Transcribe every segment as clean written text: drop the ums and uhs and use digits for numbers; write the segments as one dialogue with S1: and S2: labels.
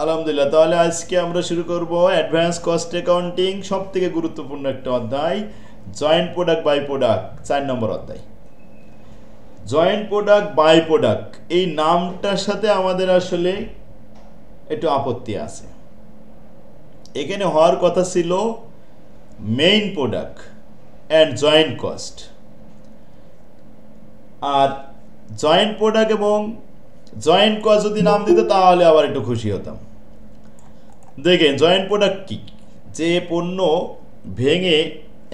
S1: আলহামদুলিল্লাহ। তাহলে আজকে আমরা শুরু করব অ্যাডভান্স কস্ট অ্যাকাউন্টিং, সবথেকে গুরুত্বপূর্ণ একটা অধ্যায়, জয়েন্ট প্রোডাক্ট বাই প্রোডাক্ট, 4 নম্বর অধ্যায়। জয়েন্ট প্রোডাক্ট বাই প্রোডাক্ট এই নামটার সাথে আমাদের আসলে একটু আপত্তি আছে। এখানে হওয়ার কথা ছিল main product and joint cost. আর জয়েন্ট প্রোডাক্ট এবং জয়েন্ট কস্ট যদি নাম দিত তাহলে আবার একটু খুশি হতাম। দেখেন জয়েন্ট প্রোডাক্ট কি, যে পণ্য ভেঙে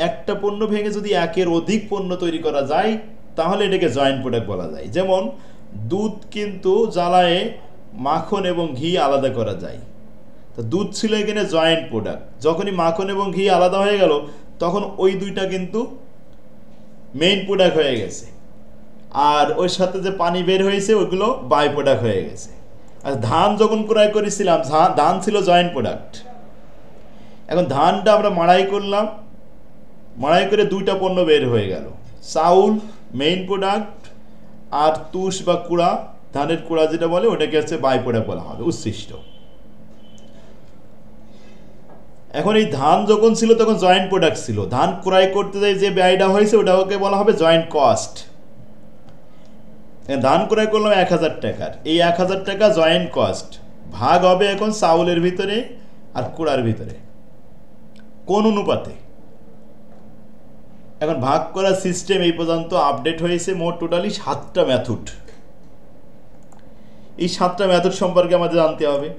S1: একটা পণ্য ভেঙে যদি একের অধিক পণ্য তৈরি করা যায় তাহলে এটাকে জয়েন্ট প্রোডাক্ট বলা যায়। যেমন দুধ কিন্তু জ্বালায়ে মাখন এবং ঘি আলাদা করা যায়, তো দুধ ছিল এখানে জয়েন্ট প্রোডাক্ট। যখনই মাখন এবং ঘি আলাদা হয়ে গেল তখন ওই দুইটা কিন্তু মেইন প্রোডাক্ট হয়ে গেছে, আর ওর সাথে যে পানি বের হয়েছে ওইগুলো বাই প্রোডাক্ট হয়ে গেছে। আর ধান যখন ক্রয় করেছিলাম ধান ছিল জয়েন্ট প্রোডাক্ট। এখন ধানটা আমরা মাড়াই করলাম, মাড়াই করে দুইটা পণ্য বের হয়ে গেল, চাউল মেইন প্রোডাক্ট আর তুষ বা কুড়া, ধানের কুড়া যেটা বলে ওটাকে হচ্ছে বাই প্রোডাক্ট বলা হবে, উচ্ছিষ্ট। এখন এই ধান যখন ছিল তখন জয়েন্ট প্রোডাক্ট ছিল, ধান ক্রয় করতে যাই যে ব্যয়টা হয়েছে ওটাকে বলা হবে জয়েন্ট কস্ট। ধান ক্রয় করলাম 1000 টাকার, এই 1000 টাকা জয়েন্ট কস্ট, ভাগ হবে এখন চাউলের ভিতরে আর কুড়ার ভিতরে কোন অনুপাতে। এখন ভাগ করার সিস্টেম এই পর্যন্ত আপডেট হয়েছে মোট টোটালি 7টা মেথড। এই 7টা মেথড সম্পর্কে আমাদের জানতে হবে।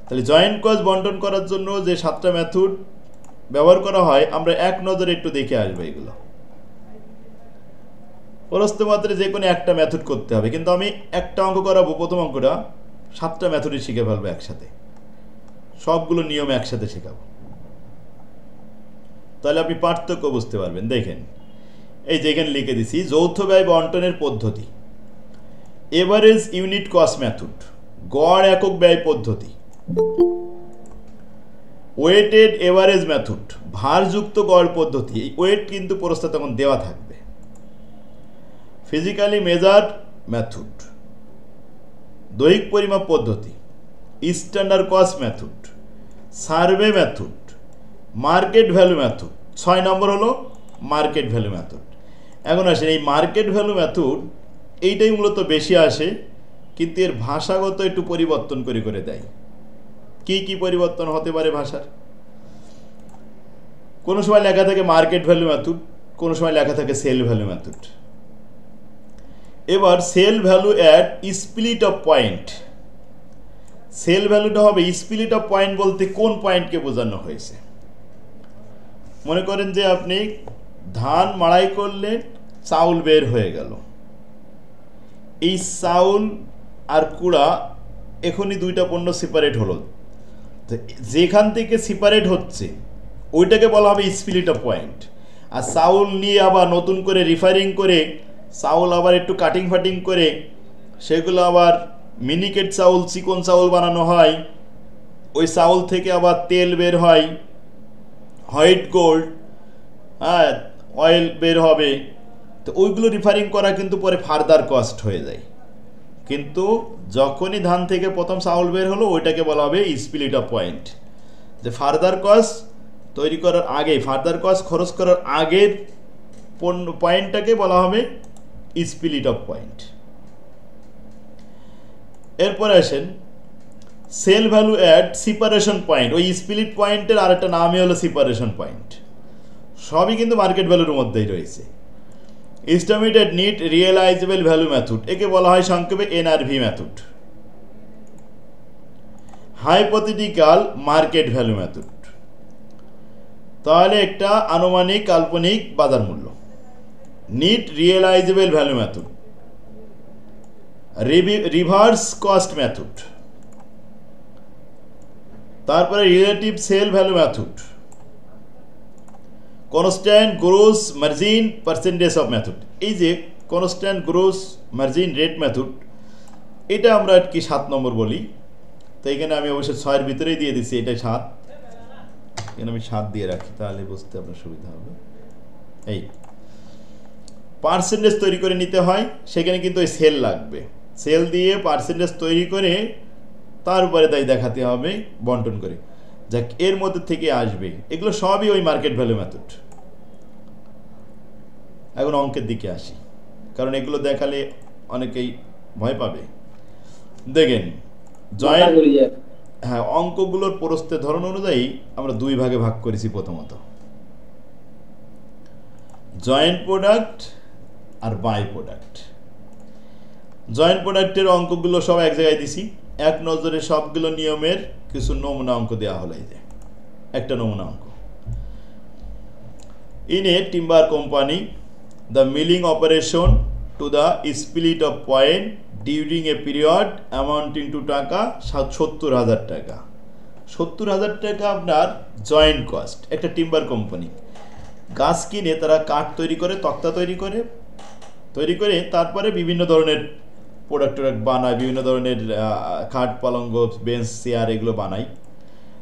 S1: তাহলে জয়েন্ট কস্ট বন্টন করার জন্য যে 7টা মেথড ব্যবহার করা হয় আমরা এক নজরে একটু দেখে আসবো। এগুলো প্রস্ত মাত্রে যে কোনো একটা মেথড করতে হবে, কিন্তু আমি একটা অঙ্ক করাবো, প্রথম অঙ্কটা 7টা মেথডই শিখে ফেলবো একসাথে, সবগুলো নিয়ম একসাথে শেখাবো, তাহলে আপনি পার্থক্য বুঝতে পারবেন। দেখেন এই যে এখানে লিখে দিছি যৌথ ব্যয় বন্টনের পদ্ধতি, এভারেজ ইউনিট কস্ট মেথড, গড় একক ব্যয় পদ্ধতি, ওয়েটেড এভারেজ মেথড, ভারযুক্ত গড় পদ্ধতি। এই ওয়েট কিন্তু প্রস্তাব তখন দেওয়া থাকবে, ফিজিক্যালি মেজার মেথড, দৈহিক পরিমাপ পদ্ধতি, standard cost method, survey method, market value method. 6 নম্বর হলো মার্কেট ভ্যালু মেথড। এখন আসেন এই মার্কেট ভ্যালু মেথড, এইটাই মূলত বেশি আসে, কিন্তু এর ভাষাগত একটু পরিবর্তন করে করে দেয়। কি কি পরিবর্তন হতে পারে ভাষার? কোনো সময় লেখা থাকে মার্কেট ভ্যালু মেথড, কোনো সময় লেখা থাকে সেল ভ্যালু মেথড। এবার sale value at split off point, sale ভ্যালুটা হবে স্প্লিট অফ পয়েন্ট বলতে কোন পয়েন্টকে বোঝানো হয়েছে। মনে করেন যে আপনি ধান মাড়াই করলেন, চাউল বের হয়ে গেল, এই চাউল আর কুড়া এখনই দুইটা পণ্য সেপারেট হলো, যেখান থেকে সেপারেট হচ্ছে ওইটাকে বলা হবে স্প্লিট অফ পয়েন্ট। আর চাউল নিয়ে আবার নতুন করে রিফাইনিং করে চাউল আবার একটু কাটিং ফাটিং করে সেগুলো আবার মিনিকেট চাউল, চিকন চাউল বানানো হয়, ওই চাউল থেকে আবার তেল বের হয়, হোয়াইট গোল্ড, হ্যাঁ অয়েল বের হবে, তো ওইগুলো রিফাইনিং করা কিন্তু পরে ফার্দার কস্ট হয়ে যায়। কিন্তু যখনই ধান থেকে প্রথম চাউল বের হলো ওইটাকে বলা হবে স্প্লিট অফ পয়েন্ট। যে ফার্দার কস্ট তৈরি করার আগে, ফার্দার কস্ট খরচ করার আগের পয়েন্টটাকে বলা হবে স্প্লিট অফ পয়েন্ট। এরপরে আসেন sell value at separation point, ওই স্প্লিট পয়েন্টের আরেকটা নামই হলো সেপারেশন পয়েন্ট। সবই কিন্তু মার্কেট ভ্যালুর মধ্যেই রয়েছে। Estimated net realisable value method, একে বলা হয় সংক্ষেপে NRV method. Hypothetical market value method, তাহলে একটা আনুমানিক কাল্পনিক বাজার মূল্য। Net realisable value method, reverse cost method, তারপরে relative sale value method, constant gross margin percentage of method. এই যে constant gross margin rate method, এটা আমরা আর কি 7 নম্বর বলি, তো এখানে আমি অবশ্যই 6-এর ভিতরেই দিয়ে দিচ্ছি, এটা 7, এখানে আমি 7 দিয়ে রাখি তাহলে বুঝতে আপনার সুবিধা হবে। এই পার্সেন্টেজ তৈরি করে নিতে হয়, সেখানে কিন্তু ওই সেল লাগবে, সেল দিয়ে পার্সেন্টেজ তৈরি করে তার উপরে তাই দেখাতে হবে বন্টন করে, যাক এর মধ্যে থেকে আসবে। এগুলো সবই ওই মার্কেট ভ্যালু মেথড। এখন অঙ্কের দিকে আসি, কারণ এগুলো দেখালে অনেকেই ভয় পাবে। দেখেন জয়েন্ট, হ্যাঁ, অঙ্কগুলোর প্রস্থের ধরন অনুযায়ী আমরা দুই ভাগে ভাগ করেছি। প্রথমত জয়েন্ট প্রোডাক্ট আর বাই প্রোডাক্ট। জয়েন্ট প্রোডাক্টের অঙ্কগুলো সব এক জায়গায় দিছি, এক নজরে সবগুলো নিয়মের কিছু নমুনা অঙ্ক দেওয়া হলো। এই যে একটা নমুনা অঙ্ক। In a timber company the milling operation to the split off point during a period amounting two টাকা 70,000 টাকা। 70,000 টাকা আপনার জয়েন্ট কস্ট। একটা টিম্বার কোম্পানি গাছ কিনে তারা কাঠ তৈরি করে, তক্তা তৈরি করে তারপরে বিভিন্ন ধরনের প্রোডাক্ট বানায়, বিভিন্ন ধরনের খাট পালঙ্গ বেঞ্চ চেয়ার এগুলো বানায়।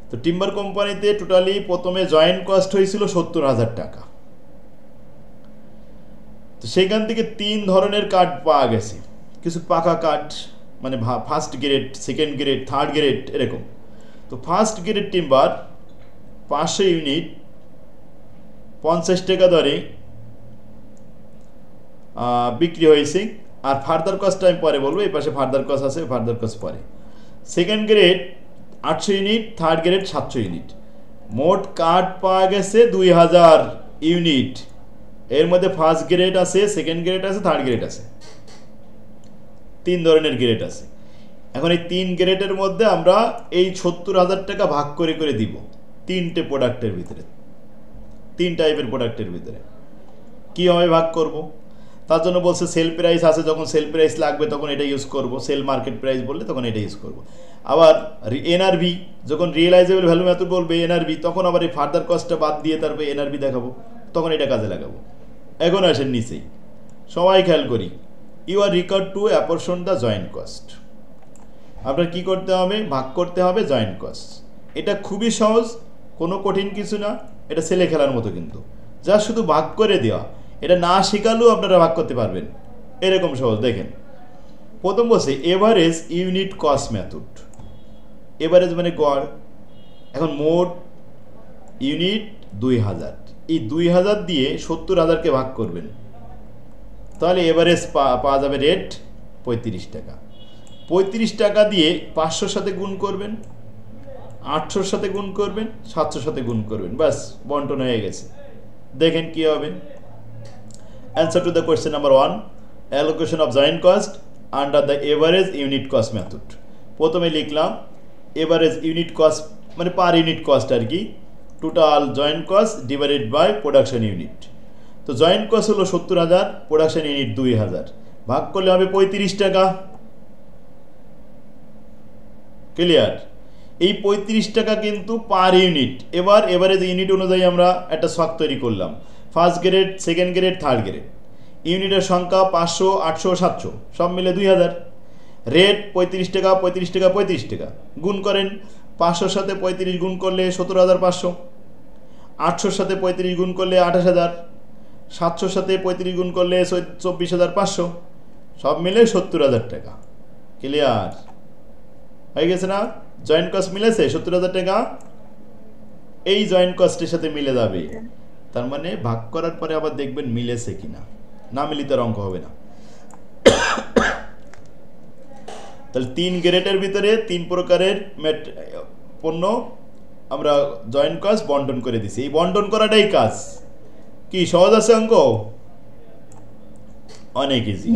S1: তো টিম্বার কোম্পানিতে টোটালি প্রথমে জয়েন্ট কস্ট হয়েছিল 70,000 টাকা। তো সেখান থেকে 3 ধরনের কাঠ পাওয়া গেছে। কিছু পাকা কাঠ, মানে first grade, second grade, third grade এরকম। তো ফার্স্ট গ্রেড টিম্বার 500 ইউনিট 50 টাকা দরে বিক্রি হয়েছে। আর ফার্দার কস্ট আমি পরে বলবো, এই পাশে ফার্দার কস্ট আছে, ফার্দার কস্ট পরে। Second grade 800 unit, third grade 700 unit. মোট কাঠ পাওয়া গেছে 2000 ইউনিট। এর মধ্যে ফার্স্ট গ্রেড আছে, সেকেন্ড গ্রেড আছে, থার্ড গ্রেড আছে, 3 ধরনের গ্রেড আছে। এখন এই 3 গ্রেডের মধ্যে আমরা এই 70,000 টাকা ভাগ করে করে দিব 3টে প্রোডাক্টের ভিতরে, 3 টাইপের প্রোডাক্টের ভিতরে। কীভাবে ভাগ করব? তার জন্য বলছে সেল প্রাইস আছে, যখন সেল প্রাইস লাগবে তখন এটা ইউজ করব, সেল মার্কেট প্রাইস বললে তখন এটা ইউজ করব। আবার এনআরভি, যখন রিয়েলাইজেবল ভ্যালু মেথড বলবে এনআরভি, তখন আবার এই ফার্দার কস্টটা বাদ দিয়ে তারপরে এনআরভি দেখাবো, তখন এটা কাজে লাগাবো। এখন আসেন নিচেই, সবাই খেয়াল করি, you are required to apportion the joint cost. আপনার কি করতে হবে? ভাগ করতে হবে জয়েন্ট কস্ট। এটা খুবই সহজ, কোনো কঠিন কিছু না, এটা ছেলে খেলার মতো কিন্তু, যা শুধু ভাগ করে দেওয়া। এটা না শেখালেও আপনারা ভাগ করতে পারবেন, এরকম সহজ। দেখেন প্রথম বলছে average unit cost method. Average মানে গড়। এখন মোট ইউনিট 2000, এই 2000 দিয়ে 70,000কে ভাগ করবেন, তাহলে এভারেজ পাওয়া যাবে রেট 35 টাকা। 35 টাকা দিয়ে 500 সাথে গুণ করবেন, 800 সাথে গুণ করবেন, 700 সাথে গুণ করবেন, বাস বন্টন হয়ে গেছে। দেখেন কি হবে। Answer to the question number 1, allocation of joint cost under the average unit cost method. প্রথমে লিখলাম এভারেজ ইউনিট কস্ট মানে পার ইউনিট কস্ট আর কি, total joint cost divided by production unit. তো জয়েন্ট কস্ট হলো 70,000, প্রোডাকশন ইউনিট 2000, ভাগ করলে হবে 35 টাকা। ক্লিয়ার? এই 35 টাকা কিন্তু পার ইউনিট। এবার এভারেজ ইউনিট অনুযায়ী আমরা একটা ছক তৈরি করলাম, first grade, second grade, third grade. ইউনিটের সংখ্যা 500, 800, 700, সব মিলে 2000। রেট 35 টাকা, 35 টাকা, 35 টাকা। গুণ করেন, 500 সাথে 35 গুণ করলে 17,500, 800 সাথে 35 গুণ করলে 28,000, 700 সাথে 35 গুণ করলে 24,500, সব মিলে 70,000 টাকা। ক্লিয়ার হয়ে গেছে না? জয়েন্ট কস্ট মিলেছে 70,000 টাকা, এই জয়েন্ট কস্টের সাথে মিলে যাবে। তার মানে ভাগ করার পরে আবার দেখবেন মিলেছে কিনা, না মিলি তার অঙ্ক হবে না। তাহলে 3 গ্রেডের ভিতরে 3 প্রকারের পণ্য আমরা জয়েন্ট কস্ট বন্টন করে দিছি। এই বন্টন করাটাই কাজ। কি সহজ আছে অঙ্ক? অনেক ইজি।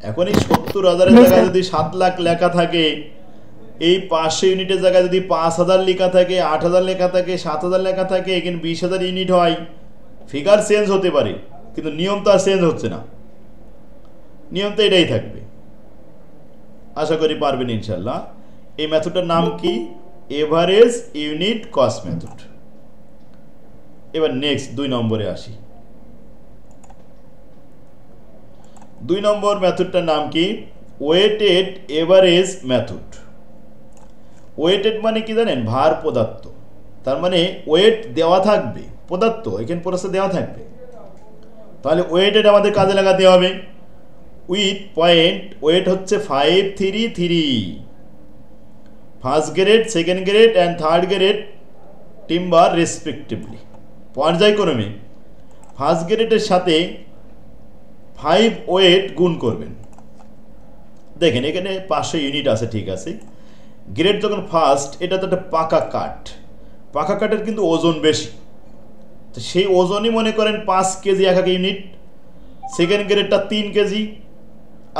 S1: এখন এই 70,000-এর জায়গায় যদি 7 লাখ লেখা থাকে, এই 500 ইউনিটের জায়গায় যদি 5,000 লেখা থাকে, 8,000 লেখা থাকে, 7,000 লেখা থাকে, এখানে 20,000 ইউনিট হয়, ফিগার চেঞ্জ হতে পারে কিন্তু নিয়ম তো আর চেঞ্জ হচ্ছে না, নিয়ম তো এটাই থাকবে। আশা করি পারবেন ইনশাল্লাহ। এই মেথডটার নাম কি? Average unit cost method. এবার নেক্সট 2 নম্বরে আসি। 2 নম্বর মেথডটার নাম কি? Weighted average method. ওয়েটেড মানে কি জানেন? ভার পদার্থ। তার মানে ওয়েট দেওয়া থাকবে, পদার্থ এখানে পদার্থ দেওয়া থাকবে, তাহলে ওয়েটেড আমাদের কাজে লাগাতে হবে। উইথ পয়েন্ট ওয়েট হচ্ছে 533, first grade, second grade and third grade timber respectively. পর্যায়ক্রমে ফার্স্ট গ্রেডের সাথে 5 ওয়েট গুণ করবেন। দেখেন এখানে 500 ইউনিট আছে, ঠিক আছে। গ্রেড যখন ফার্স্ট, এটা তো একটা পাকা কাঠ, পাকা কাঠের কিন্তু ওজন বেশি, তো সেই ওজনই মনে করেন 5 কেজি এক এক ইউনিট। সেকেন্ড গ্রেডটা 3 কেজি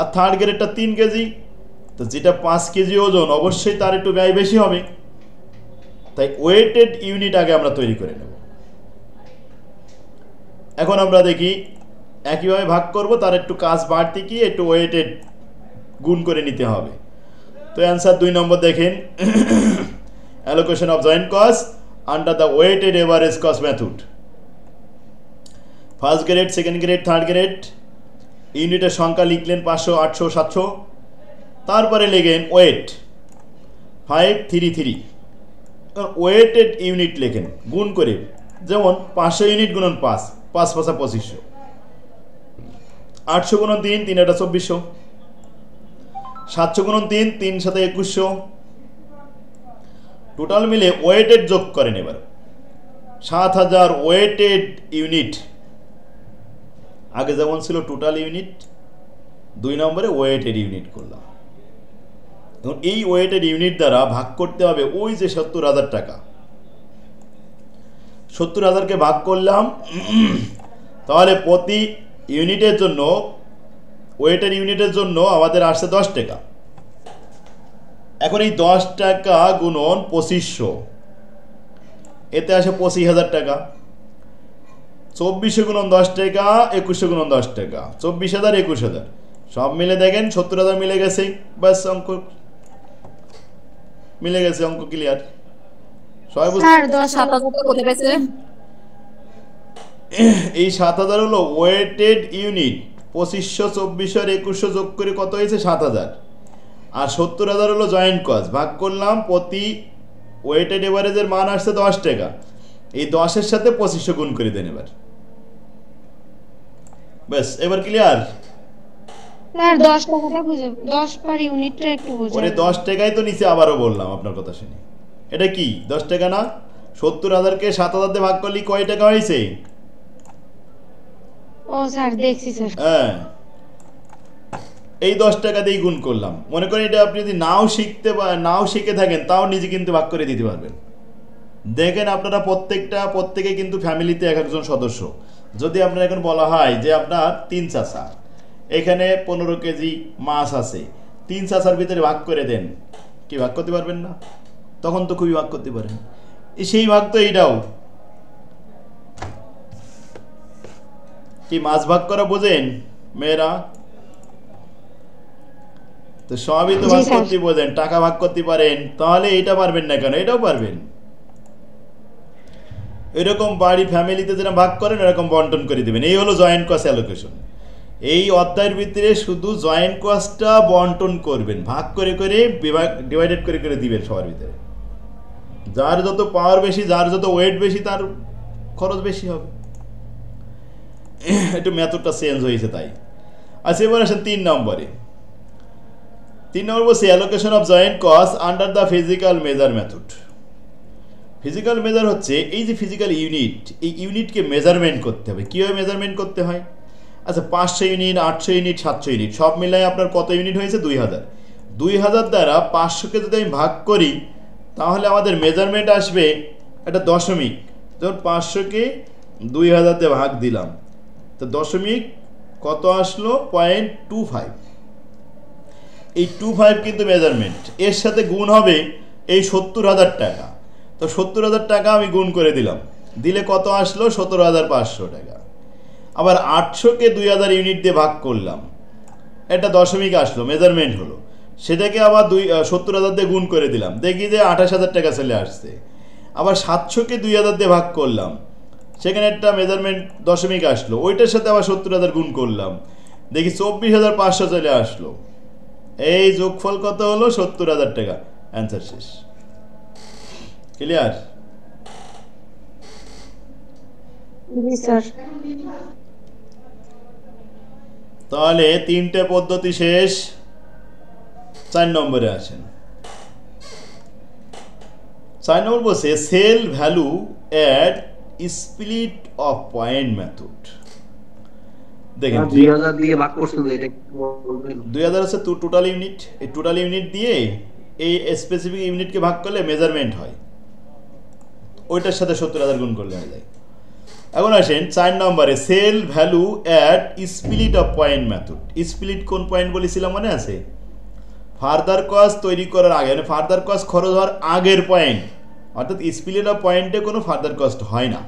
S1: আর থার্ড গ্রেডটা 3 কেজি। তো যেটা 5 কেজি ওজন, অবশ্যই তার একটু ব্যয় বেশি হবে, তাই ওয়েটেড ইউনিট আগে আমরা তৈরি করে নেব। এখন আমরা দেখি একইভাবে ভাগ করব, তার একটু কাজ বাড়তি কি, একটু ওয়েটেড গুণ করে নিতে হবে। তো অ্যান্সার 2 নম্বর দেখেন, allocation of joint cost under the weighted average cost method. First grade, second grade, third grade, ইউনিটের সংখ্যা লিখলেন 500, 800, 700, তারপরে লেখেন ওয়েট 533। ওয়েটেড ইউনিট লেখেন গুণ করে, যেমন 500 ইউনিট গুণন 5, 5 5 2500, 800 গুণন 3, 3 এটা 2400, 700 গুণন 3, 3 সাথে 2100, টোটাল মিলে ওয়েটেড যোগ করেন। এবার 7000 ওয়েটেড ইউনিট, আগে যেমন ছিল টোটাল ইউনিট, 2 নম্বরে ওয়েটেড ইউনিট করলাম। এখন এই ওয়েটেড ইউনিট দ্বারা ভাগ করতে হবে ওই যে 70,000 টাকা, 70,000কে ভাগ করলাম, তাহলে প্রতি ইউনিটের জন্য, ওয়েটেড ইউনিটের জন্য আমাদের আসছে 10 টাকা। এখন এই 10 টাকা গুণন 2500, এতে আসে 25,000 টাকা। 2400 গুণন 10 টাকা, 2100 গুণন 10 টাকা, 24,000, 21,000, সব মিলে দেখেন 70,000 মিলে গেছে। ব্যাস, অঙ্ক মিলে গেছে, অঙ্ক ক্লিয়ার। সবাই এই 7000 হলো ওয়েটেড ইউনিট। 2500, 2400 আর 2100 যোগ করে কত হয়েছে? 7000। আর 70,000 হলো জয়েন্ট কস্ট, ভাগ করলাম, প্রতি ওয়েটেড এভারেজের মান আসছে 10 টাকা। এই 10-এর সাথে 2500 গুণ করে দেন এবার। ব্যাস, এবার ক্লিয়ার।
S2: স্যার 10 টাকাটা বুঝে, 10 পার ইউনিটটা একটু বুঝে।
S1: ওরে 10 টাকাই তো নিচে আবারও বললাম, আপনার কথা শুনি। এটা কি 10 টাকা না? 70,000কে 7000 দিয়ে ভাগ করলে কয় টাকা হয়েছে?
S2: ও স্যার দেখছি স্যার।
S1: হ্যাঁ, এই 10 টাকা দিয়ে গুণ করলাম। মনে করেন এটা আপনি যদি নাও শিখে থাকেন, তাও নিজে কিন্তু ভাগ করে দিতে পারবেন। দেখেন আপনারা প্রত্যেকে কিন্তু ফ্যামিলিতে এক একজন সদস্য। যদি আপনার এখন বলা হয় যে আপনার 3 চাচা, এখানে 15 কেজি মাছ আছে, 3 চাচার ভিতরে ভাগ করে দেন, কি ভাগ করতে পারবেন না? তখন তো খুবই ভাগ করতে পারেন। সেই ভাগ তো এইটাও কি, মাছ ভাগ করা বোঝেন মেয়েরা? তো সবই তো ভাগ করতে বোঝেন, টাকা ভাগ করতে পারেন, তাহলে এটা পারবেন না কেন? এটাও পারবেন। এরকম বাড়ি ফ্যামিলিতে যেটা ভাগ করেন এরকম বন্টন করে দিবেন। এই হলো জয়েন্ট কস্ট অ্যালোকেশন। এই অধ্যায়ের ভিতরে শুধু জয়েন্ট কস্টটা বন্টন করবেন, ভাগ করে করে ডিভাইডেড করে করে দিবেন সবার ভিতরে। যার যত পাওয়ার বেশি, যার যত ওয়েট বেশি, তার খরচ বেশি হবে। একটু মেথডটা চেঞ্জ হয়েছে তাই। আচ্ছা, এবার আসেন 3 নম্বরে। 3 নম্বর বলছে allocation of joint cost under the physical measure method. Physical measure হচ্ছে এই যে ফিজিক্যাল ইউনিট, এই ইউনিটকে মেজারমেন্ট করতে হবে। কীভাবে মেজারমেন্ট করতে হয়? আচ্ছা, 500 ইউনিট, 800 ইউনিট, 700 ইউনিট সব মিলাই আপনার কত ইউনিট হয়েছে? 2000। 2000 দ্বারা 500কে যদি আমি ভাগ করি, তাহলে আমাদের মেজারমেন্ট আসবে একটা দশমিক। যখন 500কে 2000 দিয়ে ভাগ দিলাম, তো দশমিক কত আসলো? 0.25। এই 25 কিন্তু মেজারমেন্ট। এর সাথে গুণ হবে এই 70,000 টাকা। তো 70,000 টাকা আমি গুণ করে দিলাম, দিলে কত আসলো? 17,500 টাকা। আবার 800কে 2000 ইউনিট দিয়ে ভাগ করলাম, এটা দশমিক আসলো, মেজারমেন্ট হলো। সেটাকে আবার 70,000 দিয়ে গুণ করে দিলাম, দেখি যে 28,000 টাকা চলে আসছে। আবার 700কে 2000 দিয়ে ভাগ করলাম, সেখানে একটা মেজারমেন্ট দশমিক আসলো, ওইটার সাথে আবার 70,000 গুণ করলাম, দেখি 24,500 চলে আসলো। এই যোগফল কত হলো? 70,000 টাকা। অ্যান্সার শেষ। ক্লিয়ার?
S2: জি স্যার।
S1: তাহলে 3টে পদ্ধতি শেষ। 4 নম্বরে আসেন। 4 নম্বর বলছে sell value at split off point method. দেখেন
S3: 2000 দিয়ে ভাগ করছেন, এটা কি বলবেন?
S1: 2000 আছে টোটাল ইউনিট, এই টোটাল ইউনিট দিয়ে এই স্পেসিফিক ইউনিটকে ভাগ করলে মেজারমেন্ট হয়, ওইটার সাথে 70,000 গুণ করলে হয়ে যায়। এখন আসেন 4 নম্বরে sell value at split off point method. Split কোন পয়েন্ট বলেছিলাম মনে আছে? ফার্দার কস্ট তৈরি করার আগে, মানে ফার্দার কস্ট খরচ হওয়ার আগের পয়েন্ট, অর্থাৎ স্প্লিট অফ পয়েন্টে কোনো ফার্দার কস্ট হয় না,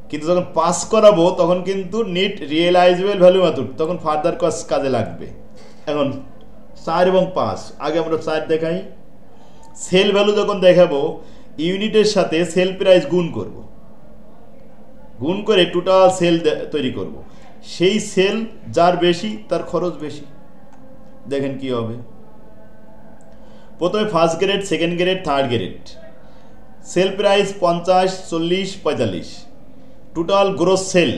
S1: কিন্তু যখন পাস করাবো তখন কিন্তু নেট রিয়েলাইজেবল ভ্যালু মেথড, তখন ফার্দার কস্ট কাজে লাগবে। এখন 4 এবং 5, আগে আমরা 4 দেখাই। সেল ভ্যালু যখন দেখাবো ইউনিটের সাথে সেল প্রাইস গুণ করব, গুণ করে টোটাল সেল তৈরি করব, সেই সেল যার বেশি তার খরচ বেশি। দেখেন কি হবে। প্রথমে first grade, second grade, third grade, sale price 50, 40, 45, total gross sale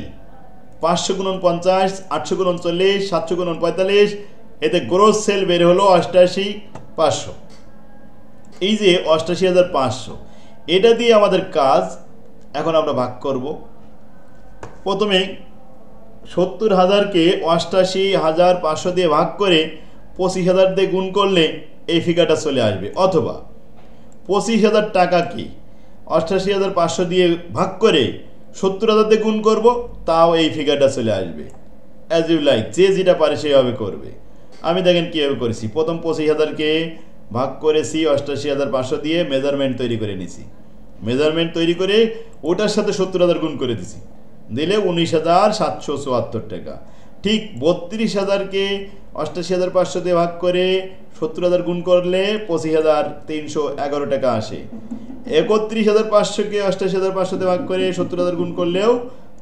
S1: 500 গুণন 50, 800 গুণন 40, 700 গুণন 45, এতে গ্রোস সেল বের হলো 88,500। এই যে 88,500, এটা দিয়ে আমাদের কাজ। এখন আমরা ভাগ করব। প্রথমে 70,000কে 88,500 দিয়ে ভাগ করে 25,000 দিয়ে গুণ করলে এই ফিগারটা চলে আসবে, অথবা 25,000 টাকাকে 88,500 দিয়ে ভাগ করে 70,000 দিয়ে গুণ করব, তাও এই ফিগারটা চলে আসবে। অ্যাজ ইউ লাইক, যে যেটা পারে সেভাবে করবে। আমি দেখেন কীভাবে করেছি। প্রথম 25,000কে ভাগ করেছি 88,500 দিয়ে, মেজারমেন্ট তৈরি করে নিছি। মেজারমেন্ট তৈরি করে ওটার সাথে 70,000 গুণ করে দিছি, দিলে 19,774 টাকা। ঠিক 32,000কে 88,500 দিয়ে ভাগ করে 70,000 গুণ করলে 25,311 টাকা আসে। 31,500কে 88,500 দিয়ে ভাগ করে 70,000 গুণ করলেও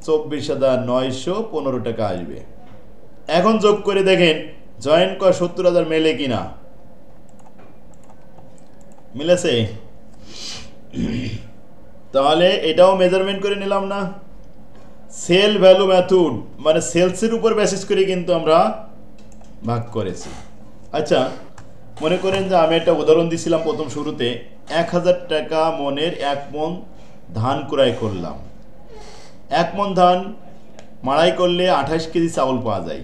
S1: 24,915 টাকা আসবে। এখন যোগ করে দেখেন জয়েন্ট কস্ট 70,000 মেলে কিনা। মিলেছে? তাহলে এটাও মেজারমেন্ট করে নিলাম না। সেল ভ্যালু মেথড মানে সেলসের উপর বেসিস করে কিন্তু আমরা ভাগ করেছি। আচ্ছা, মনে করেন যে আমি একটা উদাহরণ দিছিলাম প্রথম শুরুতে, 1,000 টাকা মনের 1 মণ ধান ক্রয় করলাম। 1 মণ ধান মাড়াই করলে 28 কেজি চাউল পাওয়া যায়,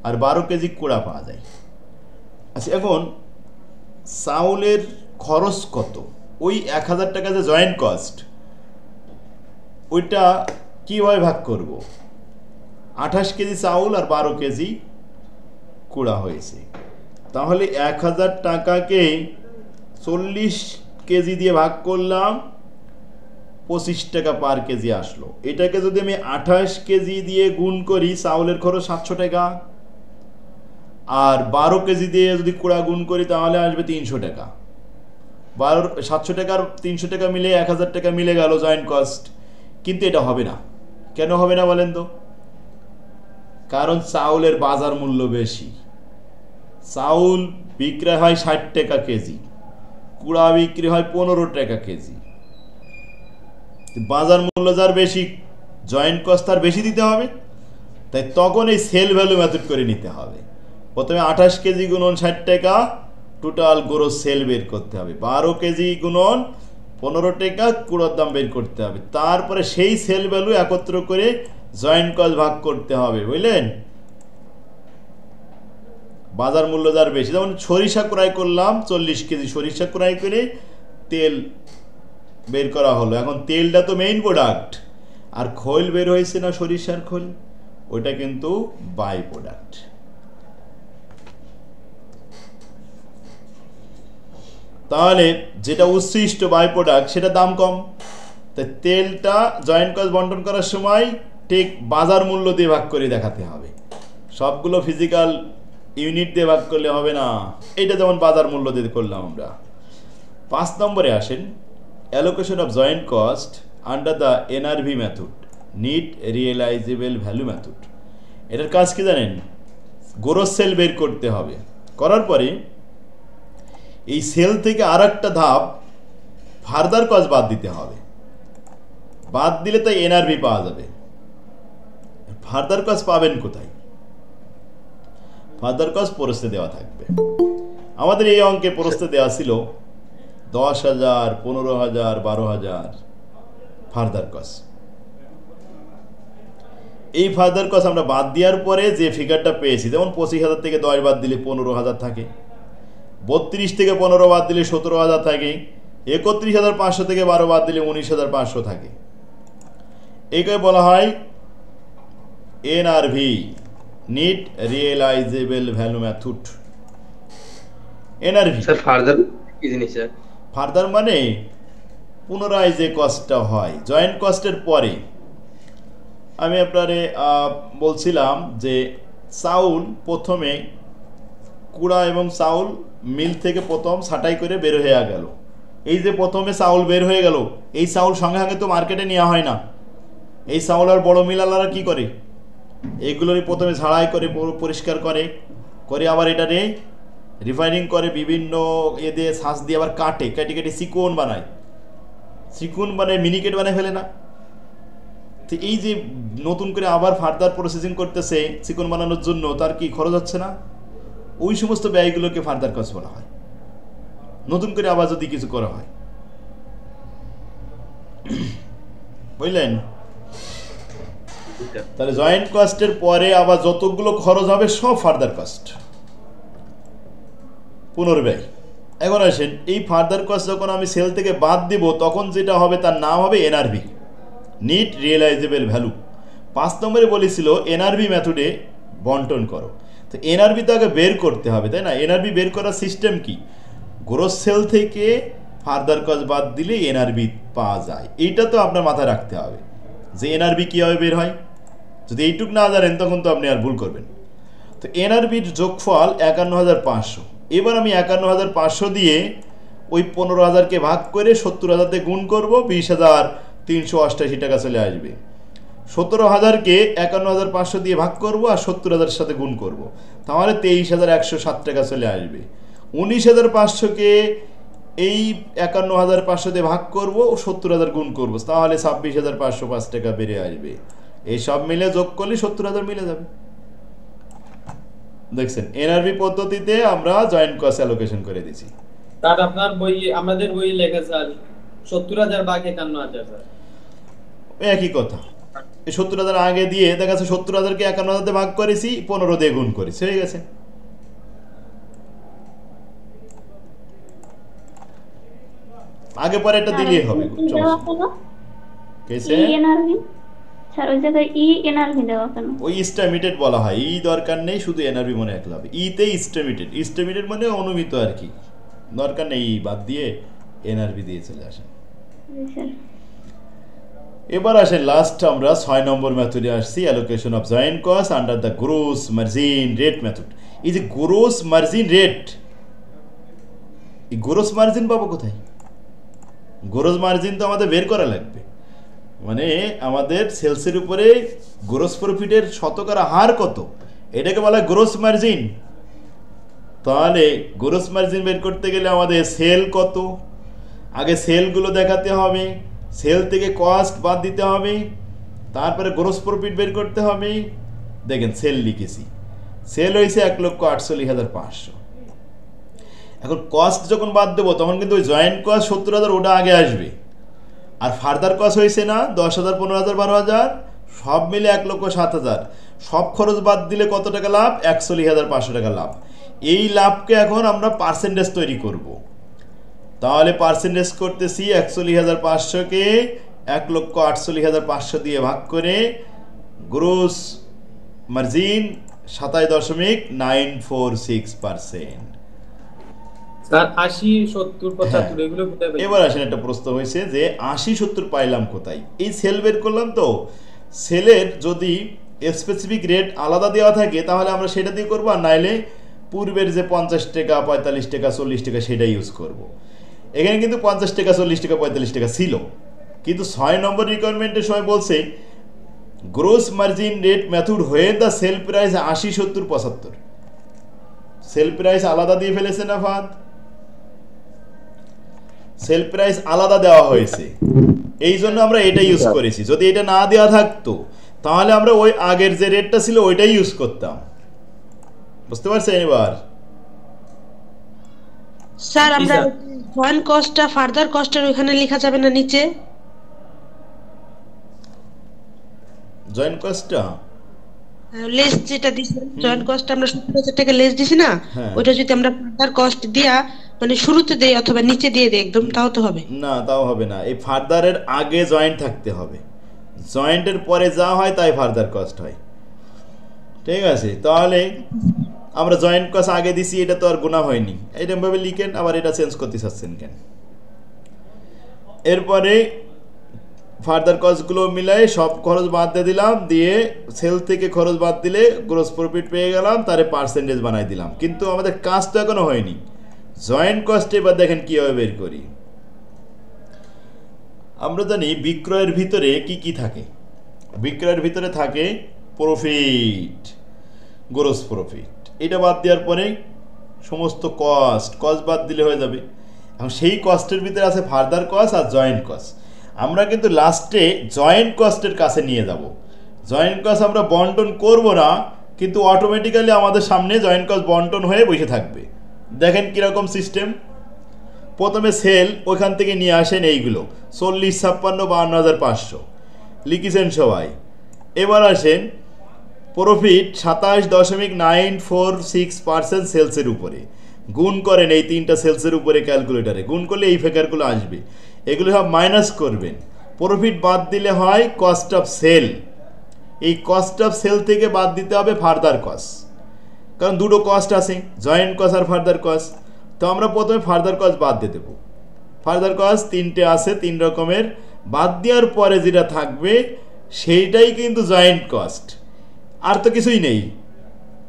S1: আর 12 কেজি কুড়া পাওয়া যায়। আচ্ছা, এখন চাউলের খরচ কত? ওই 1,000 টাকা যে জয়েন্ট কস্ট, ওইটা কীভাবে ভাগ করব? 28 কেজি চাউল আর 12 কেজি কুড়া হয়েছে, তাহলে 1,000 টাকাকে 40 কেজি দিয়ে ভাগ করলাম, 25 টাকা পার কেজি আসলো। এটাকে যদি আমি 28 কেজি দিয়ে গুণ করি, চাউলের খরচ 700 টাকা, আর 12 কেজি দিয়ে যদি কুড়া গুণ করি তাহলে আসবে 300 টাকা। 700 টাকার 300 টাকা মিলে 1,000 টাকা মিলে গেল জয়েন্ট কস্ট। কিন্তু এটা হবে না। কেন হবে না বলেন তো? কারণ চাউলের বাজার মূল্য বেশি। চাউল বিক্রয় হয় 60 টাকা কেজি, কুড়া বিক্রি হয় 15 টাকা কেজি। বাজার মূল্য যার বেশি, জয়েন্ট কস্ট তার বেশি দিতে হবে। তাই তখন এই সেল ভ্যালু মেথড করে নিতে হবে। প্রথমে 28 কেজি গুণন 60 টাকা, টোটাল গ্রোস সেল বের করতে হবে। 12 কেজি গুণন 15 টাকা, কুড়ার দাম বের করতে হবে। তারপরে সেই সেল ভ্যালু একত্র করে জয়েন্ট কস্ট ভাগ করতে হবে, বুঝলেন? বাজার মূল্য যার বেশি, যেমন সরিষা ক্রয় করলাম 40 কেজি, সরিষা ক্রয় করে তেল বের করা হলো। এখন তেলটা তো মেইন প্রোডাক্ট, আর খোল বের হয়েছে না সরিষার খোল, ওইটা কিন্তু বাই প্রোডাক্ট। তাহলে যেটা উচ্ছিষ্ট বাই প্রোডাক্ট সেটা দাম কম, তাই তেলটা জয়েন্ট কস্ট বন্টন করার সময় ঠিক বাজার মূল্য দিয়ে ভাগ করে দেখাতে হবে। সবগুলো ফিজিক্যাল ইউনিট দিয়ে ভাগ করলে হবে না। এটা যেমন বাজার মূল্য দিয়ে করলাম আমরা। 5 নম্বরে আসেন, allocation of joint cost under the NRV method, net realisable value method. এটার কাজ কি জানেন? গ্রোস সেল বের করতে হবে। করার পরে এই সেল থেকে আর একটা ধাপ ফার্দার কস্ট বাদ দিতে হবে। বাদ দিলে তাই এনআরভি পাওয়া যাবে। ফার্দার কস্ট পাবেন কোথায়? ফার্দার কস্ট প্রশ্নে দেওয়া থাকবে। আমাদের এই অঙ্কে প্রশ্নে দেওয়া ছিল 10,000, 15,000, 12,000 ফার্দার কস্ট। এই ফার্দার কস্ট আমরা বাদ দেওয়ার পরে যে ফিগারটা পেয়েছি, যেমন 25,000 থেকে 10 বাদ দিলে 15,000 থাকে, 32 থেকে 15 বাদ দিলে 17,000 থাকে, 31,500 থেকে 12 বাদ দিলে 19,500 থাকে। একে বলা হয় NRV, net realisable value method. NRV
S3: sir further কি জিনিস স্যার?
S1: ফার্দার মানে পুনরায় যে কস্টটা হয় জয়েন্ট কস্টের পরে। আমি আপনারে বলছিলাম যে চাউল প্রথমে কুড়া এবং চাউল মিল থেকে প্রথম ছাঁটাই করে বের হয়ে গেল। এই যে প্রথমে চাউল বের হয়ে গেল, এই চাউল সঙ্গে সঙ্গে তো মার্কেটে নেওয়া হয় না। এই চাউল আর বড় মিলালারা কি করে, এইগুলোরই প্রথমে ঝাড়াই করে পরিষ্কার করে আবার এটারে রিফাইনিং করে, বিভিন্ন এ দিয়ে ছাঁচ দিয়ে আবার কাটে, কেটে কেটে চিকন বানায়, মিনিকেট বানায় ফেলে না। তো এই যে নতুন করে আবার ফার্দার প্রসেসিং করতেছে চিকন বানানোর জন্য, তার কি খরচ হচ্ছে না? ওই সমস্ত ব্যয়গুলোকে ফার্দার কস্ট বলা হয়, নতুন করে আবার যদি কিছু করা হয়। বুঝলেন? তাহলে জয়েন্ট কস্টের পরে আবার যতগুলো খরচ হবে সব ফার্দার কস্ট, পুনর্ব্যয়। এখন আসেন, এই ফার্দার কস্ট যখন আমি সেল থেকে বাদ দিব তখন যেটা হবে তার নাম হবে এনআরভি, নেট রিয়েলাইজেবল ভ্যালু। 5 নম্বরে বলেছিল এনআরভি মেথডে বন্টন করো। তো এনআরভি তো আগে বের করতে হবে, তাই না? এনআরভি বের করার সিস্টেম কি? গ্রোস সেল থেকে ফার্দার কস্ট বাদ দিলে এনআরভি পাওয়া যায়। এইটা তো আপনার মাথায় রাখতে হবে যে এনআরভি কীভাবে বের হয়। যদি এইটুক না জানেন তখন তো আপনি আর ভুল করবেন। তো এনআরবির যোগফল 51,500। এবার আমি 51,500 দিয়ে ওই 15,000কে ভাগ করে 70,000 গুণ করব, 20,388 টাকা চলে আসবে। 17,000কে 51,500 দিয়ে ভাগ করব আর 70,000 সাথে গুণ করব, তাহলে 23,107 টাকা চলে আসবে। 19,500কে এই 51,500 দিয়ে ভাগ করব, 70,000 গুণ করব, তাহলে 26,505 টাকা বেড়ে আসবে। এই সব মিলে যোগ করলে 70,000 মিলে যাবে। দেখছেন, এনআরভি পদ্ধতিতে আমরা জয়েন্ট কস্ট অ্যালোকেশন করে দিয়েছি।
S4: তার আপনার বই, আমাদের বই লেখা স্যার 70,000 ভাগ 51,000 স্যার,
S1: একই কথা। এই 70,000 আগে দিয়ে দেখা যাচ্ছে 70,000কে 51,000 ভাগ করেছি, 15 দিয়ে গুণ করেছি, হয়ে গেছে। আগে পরে এটা দিলেই হবে। ওই এস্টিমেটেড বলা হয়, ই দরকার নেই, শুধু এনআরভি মনে রাখতে হবে। ইতে এস্টিমেটেড মানে অনুমিত আর কি, দরকার নেই বাদ দিয়ে এনআরভি দিয়ে চলে আসেন। এবার আসেন লাস্ট আমরা 6 নম্বর মেথডে আসছি, allocation of joint cost under the gross margin rate method. এই যে গ্রোস মার্জিন রেট, এই গ্রোস মার্জিন পাবো কোথায়? গ্রোস মার্জিন তো আমাদের বের করা লাগবে, মানে আমাদের সেলসের উপরে গ্রোস প্রফিটের শতকরা হার কত, এটাকে বলা হয় গ্রোস মার্জিন। তাহলে গ্রোস মার্জিন বের করতে গেলে আমাদের সেল কত, আগে সেলগুলো দেখাতে হবে, সেল থেকে কস্ট বাদ দিতে হবে, তারপরে গ্রোস প্রফিট বের করতে হবে। দেখেন সেল লিখেছি, সেল হয়েছে 1,48,500। এখন কস্ট যখন বাদ দেবো তখন কিন্তু ওই জয়েন্ট কস্ট 70,000 ওটা আগে আসবে, আর ফার্দার কস্ট হয়েছে না 10,000, 15,000, 12,000, সব মিলে 1,07,000। সব খরচ বাদ দিলে কত টাকা লাভ? 41,500 টাকা লাভ। এই লাভকে এখন আমরা পার্সেন্টেজ তৈরি করব। তাহলে পার্সেন্টেজ করতেছি 41,500কে 1,48,500 দিয়ে ভাগ করে গ্রোস মার্জিন 27.946%।
S4: স্যার 80, 70, 75 এগুলো কোথায় পাই?
S1: এবার আসেন, একটা প্রশ্ন হয়েছে যে 80, 70 পাইলাম কোথায়? এই সেল বের করলাম, তো সেলের যদি স্পেসিফিক রেট আলাদা দেওয়া থাকে তাহলে আমরা সেটা দিয়ে করবো, আর নাইলে পূর্বের যে 50 টাকা, 45 টাকা, 40 টাকা সেটা ইউজ করব। এখানে কিন্তু 50 টাকা, 40 টাকা, 45 টাকা ছিল, কিন্তু 6 নম্বর রিকোয়ারমেন্টের সময় বলছে গ্রোস মার্জিন রেট মেথড হয়ে the sale price 80, 70, 75। Sale price আলাদা দিয়ে ফেলেছে না ফাদ, সেল প্রাইস আলাদা দেওয়া হয়েছে, এই জন্য আমরা এটা ইউজ করেছি। যদি এটা না দেওয়া থাকতো তাহলে আমরা ওই আগের যে রেটটা ছিল ওইটাই ইউজ করতাম। বুঝতে পারছেন? এবার
S2: স্যার আমরা
S5: জয়েন্ট কস্টটা ফার্দার কস্টের ওখানে লেখা যাবে না নিচে?
S1: জয়েন্ট কস্টটা
S5: লেস যেটা দিছি জয়েন্ট কস্ট আমরা 70,000 টাকা লেস দিছি না,
S1: হ্যাঁ।
S5: ওইটা যদি আমরা ফার্দার কস্ট দিয়া মানে শুরুতে দেই অথবা নিচে দিয়ে দেই একদম, তাও তো হবে?
S1: না, তাও হবে না। এই ফার্দারের আগে জয়েন্ট থাকতে হবে, জয়েন্টের পরে যা হয় তাই ফার্দার কস্ট হয়। ঠিক আছে, তাহলে আমরা জয়েন্ট কস্ট আগে দিছি, এটা তো আর গুণা হয়নি, এরকম ভাবে লিখেন। আবার এটা চেঞ্জ করতে চাচ্ছেন কেন? এরপরে ফার্দার কস্টগুলো মিলাই সব খরচ বাদ দিয়ে দিলাম, দিয়ে সেল থেকে খরচ বাদ দিলে গ্রোস প্রফিট পেয়ে গেলাম, তারে পার্সেন্টেজ বানাই দিলাম। কিন্তু আমাদের কাজ তো এখনো হয়নি। জয়েন্ট কস্ট এবার দেখেন কীভাবে বের করি। আমরা জানি বিক্রয়ের ভিতরে কি কি থাকে। বিক্রয়ের ভিতরে থাকে প্রফিট, গ্রোস প্রফিট। এটা বাদ দেওয়ার পরে সমস্ত কস্ট বাদ দিলে হয়ে যাবে। এখন সেই কস্টের ভিতরে আছে ফার্দার কস্ট আর জয়েন্ট কস্ট। আমরা কিন্তু লাস্টে জয়েন্ট কস্টের কাছে নিয়ে যাব। জয়েন্ট কস্ট আমরা বন্টন করব না, কিন্তু অটোমেটিক্যালি আমাদের সামনে জয়েন্ট কস্ট বন্টন হয়ে বসে থাকবে। দেখেন কীরকম সিস্টেম। প্রথমে সেল ওইখান থেকে নিয়ে আসেন এইগুলো 40, 56, 52,500 লিখেছেন সবাই। এবার আসেন প্রফিট 27.946% সেলসের উপরে গুণ করেন এই তিনটা সেলসের উপরে ক্যালকুলেটারে গুণ করলে এই ফিগারগুলো আসবে। এগুলো সব মাইনাস করবেন। প্রফিট বাদ দিলে হয় কস্ট অফ সেল। এই কস্ট অফ সেল থেকে বাদ দিতে হবে ফার্দার কস্ট, কারণ দুটো কস্ট আছে, জয়েন্ট কস্ট আর ফার্দার কস্ট। তো আমরা প্রথমে ফার্দার কস্ট বাদ দিয়ে দেবো। ফার্দার কস্ট তিনটে আছে, 3 রকমের। বাদ দেওয়ার পরে যেটা থাকবে সেইটাই কিন্তু জয়েন্ট কস্ট, আর তো কিছুই নেই।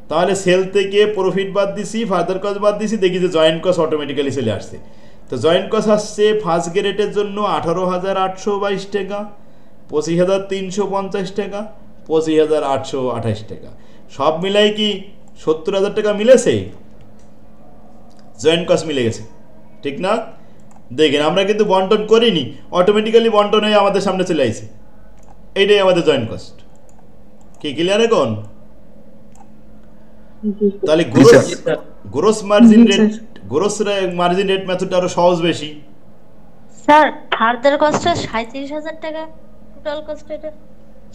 S1: তাহলে সেল থেকে প্রফিট বাদ দিছি, ফার্দার কস্ট বাদ দিছি, দেখি যে জয়েন্ট কস্ট অটোমেটিক্যালি চলে আসছে। তো জয়েন্ট কস্ট আসছে ফার্স্ট গ্রেডের জন্য 18,822 টাকা, 25,350 টাকা, 25,828 টাকা। সব মিলাই কি 70,000 টাকা মিলেছে? জয়েন্ট কস্ট মিলে গেছে, ঠিক না? দেখেন আমরা কিন্তু বন্টন করিনি, অটোমেটিক্যালি বন্টন হয়ে আমাদের সামনে চলে আসছে। এইটাই আমাদের জয়েন্ট কস্ট। কি ক্লিয়ার এখন? তাহলে গ্রোস মার্জিন রেট মেথডটা আরো সহজ বেশি।
S6: স্যার ফার্দার কস্টে 37,000 টাকা টোটাল কস্ট, এটা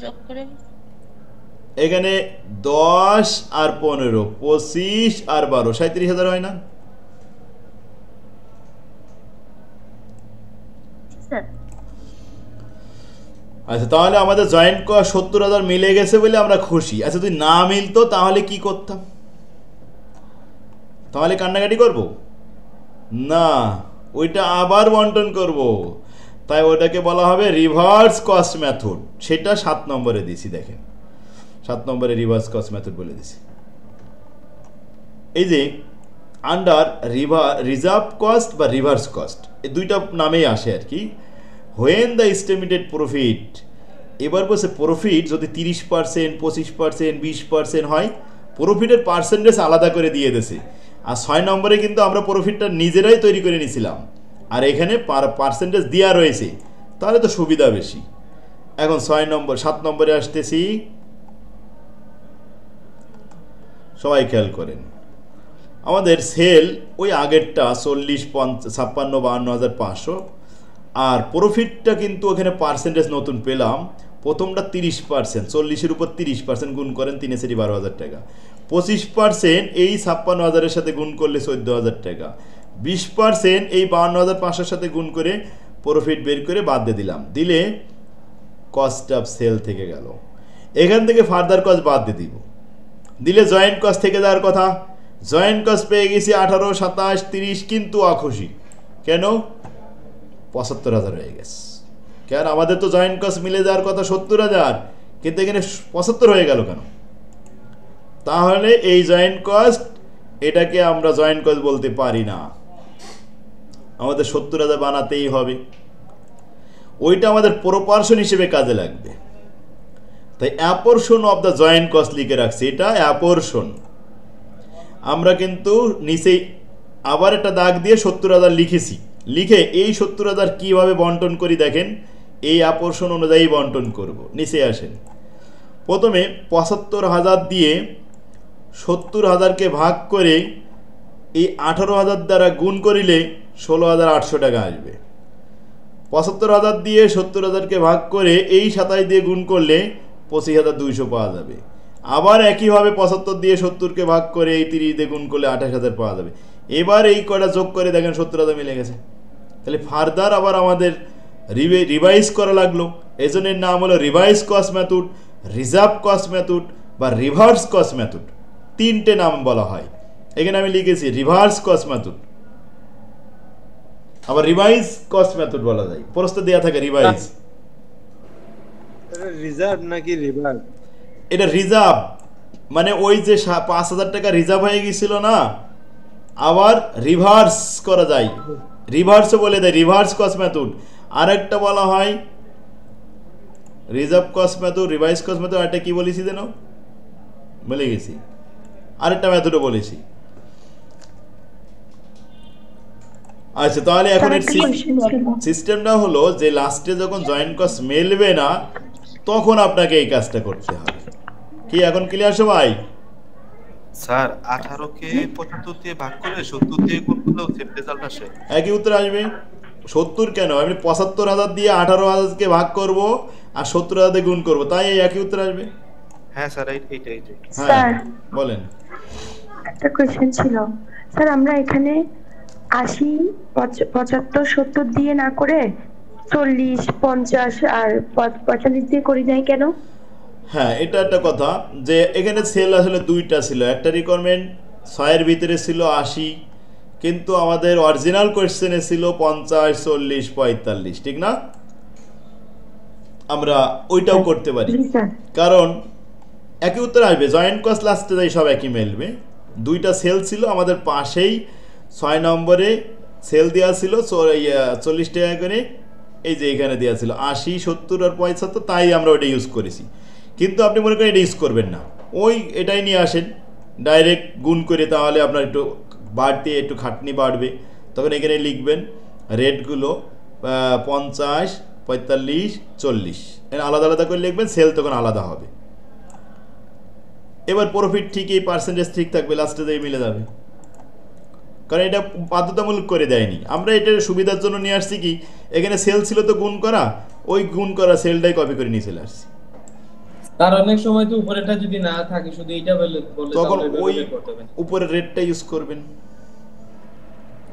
S6: যোগ করে
S1: এখানে 10 আর 15, 25 আর 12, 37,000 হয় না?
S6: স্যার
S1: আচ্ছা, তাহলে আমাদের জয়েন্ট কস্ট 70,000 মিলে গেছে বলে আমরা খুশি। আচ্ছা, যদি না মিলতো তাহলে কি করতাম? তাহলে কান্নাকাটি করব না, ওইটা আবার বন্টন করব। তাই ওটাকে বলা হবে রিভার্স কস্ট মেথড। সেটা 7 নম্বরে দিছি। দেখেন 7 নম্বরে রিভার্স কস্ট মেথড বলে দিছি। এই যে আন্ডার রিজার্ভ কস্ট বা রিভার্স কস্ট, এই দুইটা নামেই আসে আর কি। হোয়েন দ্য এস্টিমেটেড প্রফিট, এবার বলছে প্রফিট যদি 30%, 25%, 20% হয়, প্রফিটের পার্সেন্টেজ আলাদা করে দিয়ে দিয়েছে। আর 6 নম্বরে কিন্তু আমরা প্রফিটটা নিজেরাই তৈরি করে নিয়েছিলাম, আর এখানে পার্সেন্টেজ দেওয়া রয়েছে, তাহলে তো সুবিধা বেশি। এখন 7 নম্বরে আসতেছি। সবাই খেয়াল করেন, আমাদের সেল ওই আগেরটা 40, 56, 52,500, আর প্রফিটটা কিন্তু ওখানে পার্সেন্টেজ নতুন পেলাম। প্রথমটা 30%, 40-এর উপর 30% গুণ করেন 3 12,000 টাকা। 25% এই 56,000-এর সাথে গুণ করলে 14,000 টাকা। 20% এই 52,500-এর সাথে গুণ করে প্রফিট বের করে বাদ দিয়ে দিলাম, দিলে কস্ট অফ সেল থেকে গেল। এখান থেকে ফার্দার কস্ট বাদ দিয়ে দিব, দিলে জয়েন্ট কস্ট থেকে যাওয়ার কথা। জয়েন্ট কস্ট পেয়ে গেছি 18, 27, 30, কিন্তু অখুশি কেন? 75,000 হয়ে গেছে। কেন? আমাদের তো জয়েন্ট কস্ট মিলে যাওয়ার কথা 70,000, কিন্তু এখানে 75 হয়ে গেল কেন? তাহলে এই জয়েন্ট কস্ট, এটাকে আমরা জয়েন্ট কস্ট বলতে পারি না, আমাদের 70,000 বানাতেই হবে। ওইটা আমাদের প্রপোর্শন হিসেবে কাজে লাগবে। তাই অ্যাপোর্শন অফ দ্য জয়েন্ট কস্ট লিখে রাখছি। এটা অ্যাপোর্শন। আমরা কিন্তু নিচেই আবার একটা দাগ দিয়ে 70,000 লিখেছি। লিখে এই 70,000 কীভাবে বন্টন করি দেখেন, এই অ্যাপোর্শন অনুযায়ী বন্টন করব। নিচে আসেন, প্রথমে 75,000 দিয়ে 70,000-কে ভাগ করে এই 18,000 দ্বারা গুণ করিলে 16,800 টাকা আসবে। 75,000 দিয়ে 70,000কে ভাগ করে এই 27 দিয়ে গুণ করলে 25,200 পাওয়া যাবে। আবার একইভাবে 75 দিয়ে 70কে ভাগ করে এই 30 দিয়ে গুণ করলে 28,000 পাওয়া যাবে। এবার এই কয়টা যোগ করে দেখেন 70,000 মিলে গেছে। তাহলে ফার্দার আবার আমাদের রিভাইজ করা লাগলো। এই জন্য নাম হলো revise cost method, reserve cost method বা রিভার্স কস্ট মেথড। 3টে নাম বলা হয়। এখানে আমি লিখেছি রিভার্স কস্ট মেথড, আবার রিভাইজ কস্ট মেথড বলা যায়। প্রশ্ন দেয়া থাকে রিভাইজ।
S7: রিজার্ভ নাকি রিভার্ভ?
S1: এটা রিজার্ভ মানে ওই যে 5,000 টাকা রিজার্ভ হয়ে গেছিল না, আবার রিভার্স করা যায়, রিভার্সও বলে দেয় রিভার্স কস্ট মেথড। আরেকটা বলা হয় reserve cost method, revise cost method. আরেকটা কি বলেছি যেন বলে গেছি, আরেকটা মেথডও বলেছি। আচ্ছা, তাহলে এখন সিস্টেমটা হলো যে লাস্টে যখন জয়েন্ট কস্ট মেলবে না তখন আপনাকে এই কাজটা করতে হবে। কি এখন ক্লিয়ার সবাই?
S8: স্যার 18 কে 75 দিয়ে ভাগ করে 70 দিয়ে গুণ করলেও সেম রেজাল্ট আসে?
S1: একই উত্তর আসবে। 70 কেন, আমি 75,000 দিয়ে 18,000কে ভাগ করব আর 70,000 দিয়ে গুণ করব, তাই এই একই উত্তর আসবে।
S8: হ্যাঁ স্যার, এইটাই।
S1: হ্যাঁ বলেন।
S9: একটা কোশ্চেন ছিল স্যার, আমরা এখানে 80, 75, 70 দিয়ে না করে 40, 50 আর 45 দিয়ে করি নাই কেন?
S1: হ্যাঁ, এটা একটা কথা যে এখানে সেল আসলে দুইটা ছিল। একটা রিকোয়ারমেন্ট 6 এর ভিতরে ছিল 80, কিন্তু আমাদের অরিজিনাল কোয়েশ্চেনে ছিল 50, 40, 45, ঠিক না? আমরা ওইটাও করতে পারি, কারণ একই উত্তর আসবে। জয়েন্ট কস্ট লাস্টে যাই সব একই মেলবে। দুইটা সেল ছিল আমাদের পাশেই, 6 নম্বরে সেল দেওয়া ছিল 40 টাকা করে, এই যে এখানে দেওয়া ছিল 80, 70 আর 75, তাই আমরা ওইটা ইউজ করেছি। কিন্তু আপনি মনে করেন এটা ইউজ করবেন না, ওই এটাই নিয়ে আসেন ডাইরেক্ট গুণ করে, তাহলে আপনার একটু বাড়তে একটু খাটনি বাড়বে। তখন এখানে লিখবেন রেটগুলো 50, 45, 40 আলাদা আলাদা করে লিখবেন, সেল তখন আলাদা হবে। এবার প্রফিট ঠিকই পার্সেন্টেজ ঠিক থাকবে, লাস্টে দিয়ে মিলে যাবে, কারণ এটা বাধ্যতামূলক করে দেয়নি। আমরা এটার সুবিধার জন্য নিয়ে আসছি কি, এখানে সেল ছিল তো গুণ করা, ওই গুণ করা সেলটাই কপি করে নিয়ে চলে আসছি।
S4: তার অনেক সময় তো উপরেটা যদি না থাকে শুধু এইটা বলে
S1: তখন ওই উপরের রেটটা ইউজ করবেন।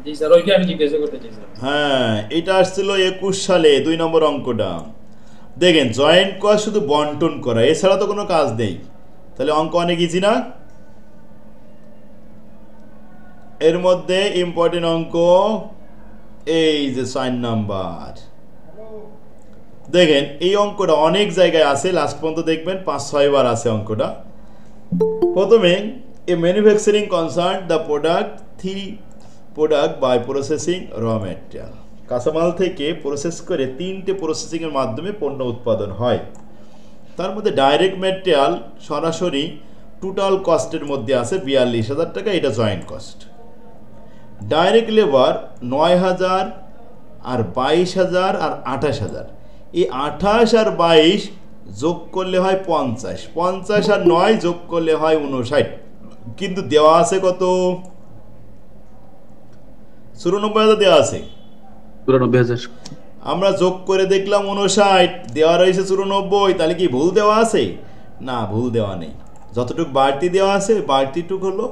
S4: জি স্যার, ওইটা আমি জিজ্ঞাসা করতে চাইছিলাম।
S1: হ্যাঁ, এটা আসছিল 21 সালে 2 নম্বর অঙ্কটা। দেখেন জয়েন্ট কস্ট শুধু বন্টন করা, এছাড়া তো কোনো কাজ নেই। তাহলে অঙ্ক অনেক ইজি না? এর মধ্যে ইম্পর্টেন্ট অঙ্ক এই যে 4 নাম্বার। দেখেন এই অঙ্কটা অনেক জায়গায় আছে, লাস্ট পর্যন্ত দেখবেন 5-6 বার আছে অঙ্কটা। প্রথমে a manufacturing concern the product by processing raw material. কাঁচামাল থেকে প্রসেস করে 3টে প্রসেসিংয়ের মাধ্যমে পণ্য উৎপাদন হয়। তার মধ্যে ডাইরেক্ট ম্যাটেরিয়াল সরাসরি টোটাল কস্টের মধ্যে আছে 42,000 টাকা, এটা জয়েন্ট কস্ট। ডাইরেক্ট লেবার 9,000 আর 22,000 আর 28,000। এই 28 আর 22 যোগ করলে হয় 50, 50 আর 9 যোগ করলে হয় 59, কিন্তু দেওয়া আছে কত? 94,000 দেওয়া আছে।
S3: 94,000
S1: আমরা যোগ করে দেখলাম 59, দেওয়া রয়েছে 94, তাহলে কি ভুল দেওয়া আছে? না, ভুল দেওয়া নেই। যতটুকু বাড়তি দেওয়া আছে বাড়তিটুকু হলো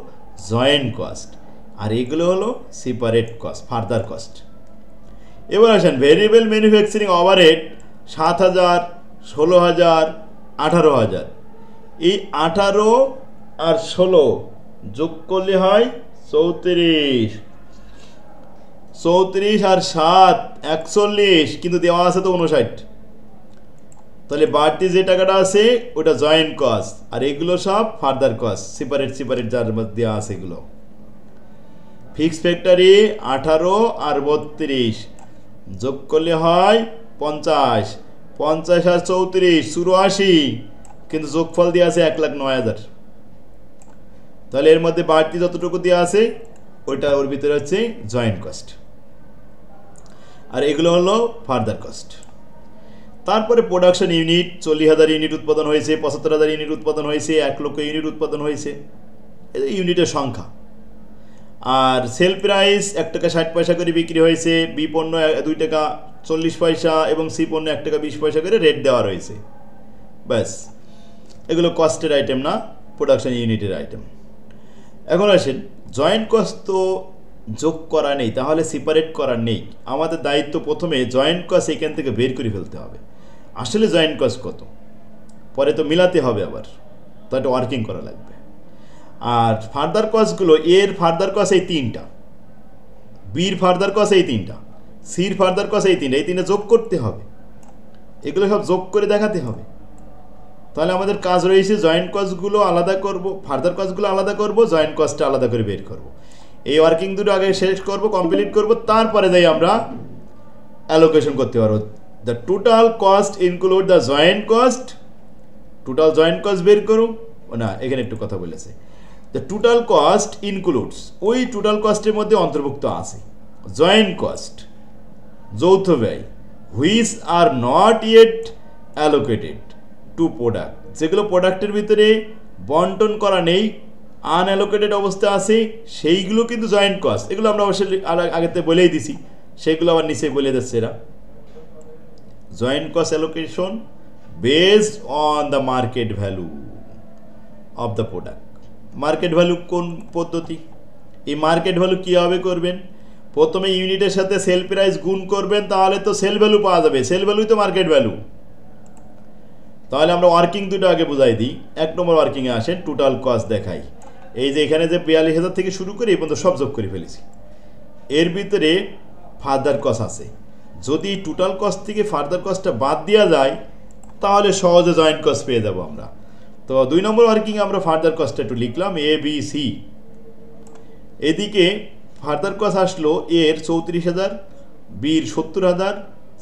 S1: জয়েন্ট কস্ট, আর এগুলো হলো সেপারেট কস্ট, ফার্দার কস্ট। এবার আসেন ভেরিয়েবল ম্যানুফ্যাকচারিং ওভারহেড 7,000, 16,000, 18,000। এই 18 আর 16 যোগ করলে হয় 34, 34 আর 7 41, কিন্তু দেওয়া আছে তো 59। তাহলে বাড়তি যে টাকাটা আছে ওটা জয়েন্ট কস্ট, আর এগুলো সব ফার্দার কস্ট, সেপারেট যার মধ্যে দেওয়া আছে এগুলো। ফিক্সড ফ্যাক্টরি 18 আর 32 যোগ করলে হয় 50, 50 আর 34 84, কিন্তু যোগফল দেওয়া আছে 1,09,000। তাহলে এর মধ্যে বাড়তি যতটুকু দেওয়া আছে ওইটা ওর ভিতরে হচ্ছে জয়েন্ট কস্ট, আর এগুলো হলো ফার্দার কস্ট। তারপরে প্রোডাকশন ইউনিট 40,000 ইউনিট উৎপাদন হয়েছে, 75,000 ইউনিট উৎপাদন হয়েছে, 1 লক্ষ ইউনিট উৎপাদন হয়েছে, এই ইউনিটের সংখ্যা। আর সেল প্রাইস 1 টাকা 60 পয়সা করে বিক্রি হয়েছে, বি পণ্য 2 টাকা 40 পয়সা এবং সি পণ্য 1 টাকা 20 পয়সা করে রেট দেওয়া রয়েছে। ব্যাস, এগুলো কস্টের আইটেম না, প্রোডাকশন ইউনিটের আইটেম। এখন আসেন, জয়েন্ট কস্ট তো যোগ করা নেই, তাহলে সেপারেট করা নেই। আমাদের দায়িত্ব প্রথমে জয়েন্ট কস্ট এখান থেকে বের করে ফেলতে হবে। আসলে জয়েন্ট কস্ট কত, পরে তো মিলাতে হবে, আবার তো একটা ওয়ার্কিং করা লাগবে। আর ফার্দার কস্টগুলো, এর ফার্দার কস্ট এই 3টা, বির ফার্দার কস্ট এই 3টা, সির ফার্দার কস্ট এই 3টা, এই 3টা যোগ করতে হবে। এগুলো সব যোগ করে দেখাতে হবে। তাহলে আমাদের কাজ রয়েছে জয়েন্ট কস্টগুলো আলাদা করব, ফার্দার কস্টগুলো আলাদা করব, জয়েন্ট কস্টটা আলাদা করে বের করব। এই ওয়ার্কিং দুটো আগে শেষ করব, কমপ্লিট করব, তারপরে যাই আমরা অ্যালোকেশন করতে পারবো। The total cost include the joint cost, total joint cost বের করো না, এখানে একটু কথা বলেছে। দ্য টোটাল কস্ট ইনক্লুডস, ওই টোটাল কস্টের মধ্যে অন্তর্ভুক্ত আছে জয়েন্ট কস্ট, যৌথ ব্যয়, which are not yet allocated to product, যেগুলো প্রোডাক্টের ভিতরে বন্টন করা নেই, আনঅ্যালোকেটেড অবস্থা আছে, সেইগুলো কিন্তু জয়েন্ট কস্ট। এগুলো আমরা অবশ্যই আগেতে বলেই দিছি, সেগুলো আবার নিচে বলে দিচ্ছে এরা। Joint cost allocation based on the market value of the product. Market value কোন পদ্ধতি? এই মার্কেট ভ্যালু কীভাবে করবেন? প্রথমে ইউনিটের সাথে সেল প্রাইস গুণ করবেন, তাহলে তো সেল ভ্যালু পাওয়া যাবে, সেল ভ্যালুই তো মার্কেট ভ্যালু। তাহলে আমরা ওয়ার্কিং দুটো আগে বোঝাই দিই। 1 নম্বর ওয়ার্কিংয়ে আসেন, টোটাল কস্ট দেখাই। এই যে এখানে যে 42,000 থেকে শুরু করে এই পর্যন্ত সব যোগ করে ফেলেছি, এর ভিতরে ফার্দার কস্ট আছে। যদি টোটাল কস্ট থেকে ফার্দার কস্টটা বাদ দেওয়া যায়, তাহলে সহজে জয়েন্ট কস্ট পেয়ে যাবো আমরা। তো 2 নম্বর ওয়ার্কিংয়ে আমরা ফার্দার কস্টটা একটু লিখলাম এ বি সি। এদিকে ফার্দার কস্ট আসলো এর 34,000, বির 70,000,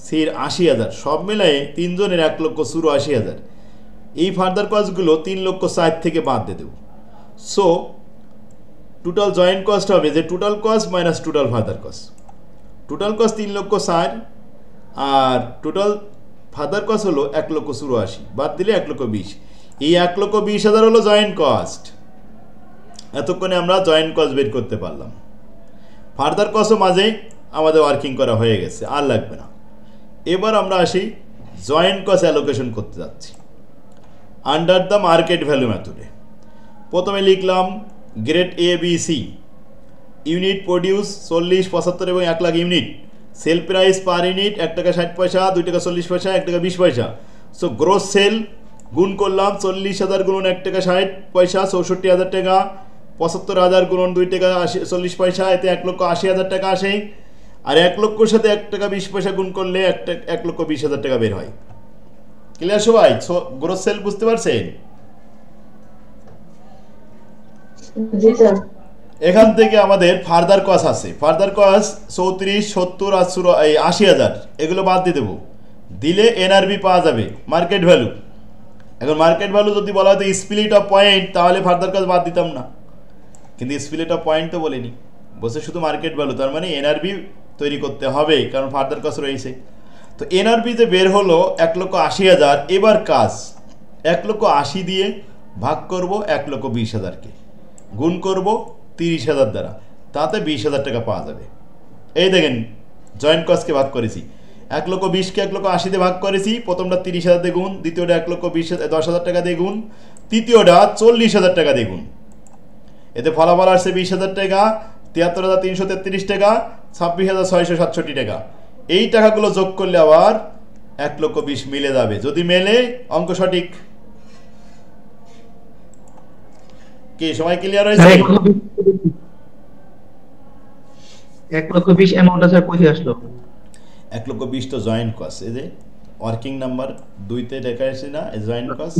S1: সির 80,000, সব মিলায়ে 3 জনের 1,84,000। এই ফার্দার কস্টগুলো 3,04,000 থেকে বাদ দিয়ে দেব। সো টোটাল জয়েন্ট কস্ট হবে যে total cost minus total further cost. Total cost 3,04,000 আর টোটাল ফার্দার কস্ট হলো 1,84,000, বাদ দিলে 1,20,000। এই 1,20,000 হলো জয়েন্ট কস্ট। এতক্ষণে আমরা জয়েন্ট কস্ট বের করতে পারলাম। ফার্দার কস্টও মাঝে আমাদের ওয়ার্কিং করা হয়ে গেছে, আর লাগবে না। এবার আমরা আসি জয়েন্ট কস্ট অ্যালোকেশন করতে যাচ্ছি আন্ডার দ্য মার্কেট ভ্যালু মেথডে। প্রথমে লিখলাম grade A B C, unit produce 40, 75 এবং 1 lakh unit, sale price per unit 1 টাকা 60 পয়সা, 2 টাকা 40 পয়সা, 1 টাকা 20 পয়সা। সো গ্রোস সেল গুণ করলাম 40,000 গুণন 1 টাকা 60 পয়সা, 64,000 টাকা, 75,000 গুণন 2 টাকা 40 পয়সা, এতে 1,80,000 টাকা আসে। আর 1 লক্ষর সাথে 1 টাকা 20 পয়সা গুণ করলে 1,20,000 টাকা বের হয়। ক্লিয়ার সবাই? গ্রোস সেল বুঝতে পারছেন? এখান থেকে আমাদের ফার্দার কস্ট আছে। ফার্দার কস্ট 34, 70 আর 80,000, এগুলো বাদ দিয়ে দেবো, দিলে এনআরবি পাওয়া যাবে, মার্কেট ভ্যালু। এখন মার্কেট ভ্যালু যদি বলা হতো স্প্লিট অফ পয়েন্ট, তাহলে ফার্দার কস্ট বাদ দিতাম না, কিন্তু স্প্লিট অফ পয়েন্ট তো বলিনি, বসে শুধু মার্কেট ভ্যালু। তার মানে এনআরবি তৈরি করতে হবে, কারণ ফার্দার কস্ট রয়েছে। তো এনআরবি যে বের হলো 1,80,000। এবার কাজ 1,80,000 দিয়ে ভাগ করব 1,20,000-কে, গুণ করব 30,000 দ্বারা, তাতে 20,000 টাকা পাওয়া যাবে। এই দেখেন জয়েন্ট কস্টকে ভাগ করেছি, 1,20,000-কে 1,80,000 দিয়ে ভাগ করেছি। প্রথমটা 30,000 দিয়ে গুণ, দ্বিতীয়টা 10,000 টাকা দিয়ে গুণ, তৃতীয়টা 40,000 টাকা দিয়ে গুণ। এতে ফলাফল আসছে 20,000 টাকা, 73,333 টাকা, 26,667 টাকা। এই টাকাগুলো যোগ করলে আবার 1,20,000 মিলে যাবে। যদি মেলে অঙ্ক সঠিক। কি সময় ক্লিয়ার হয়েছে?
S7: 1,20,000 অ্যামাউন্ট আছে, কোথায় আসলো?
S1: 1,20,000 তো জয়েন্ট কস্ট, এই যে ওয়ার্কিং নাম্বার 2-তে লেখা আছে না, জয়েন্ট কস্ট,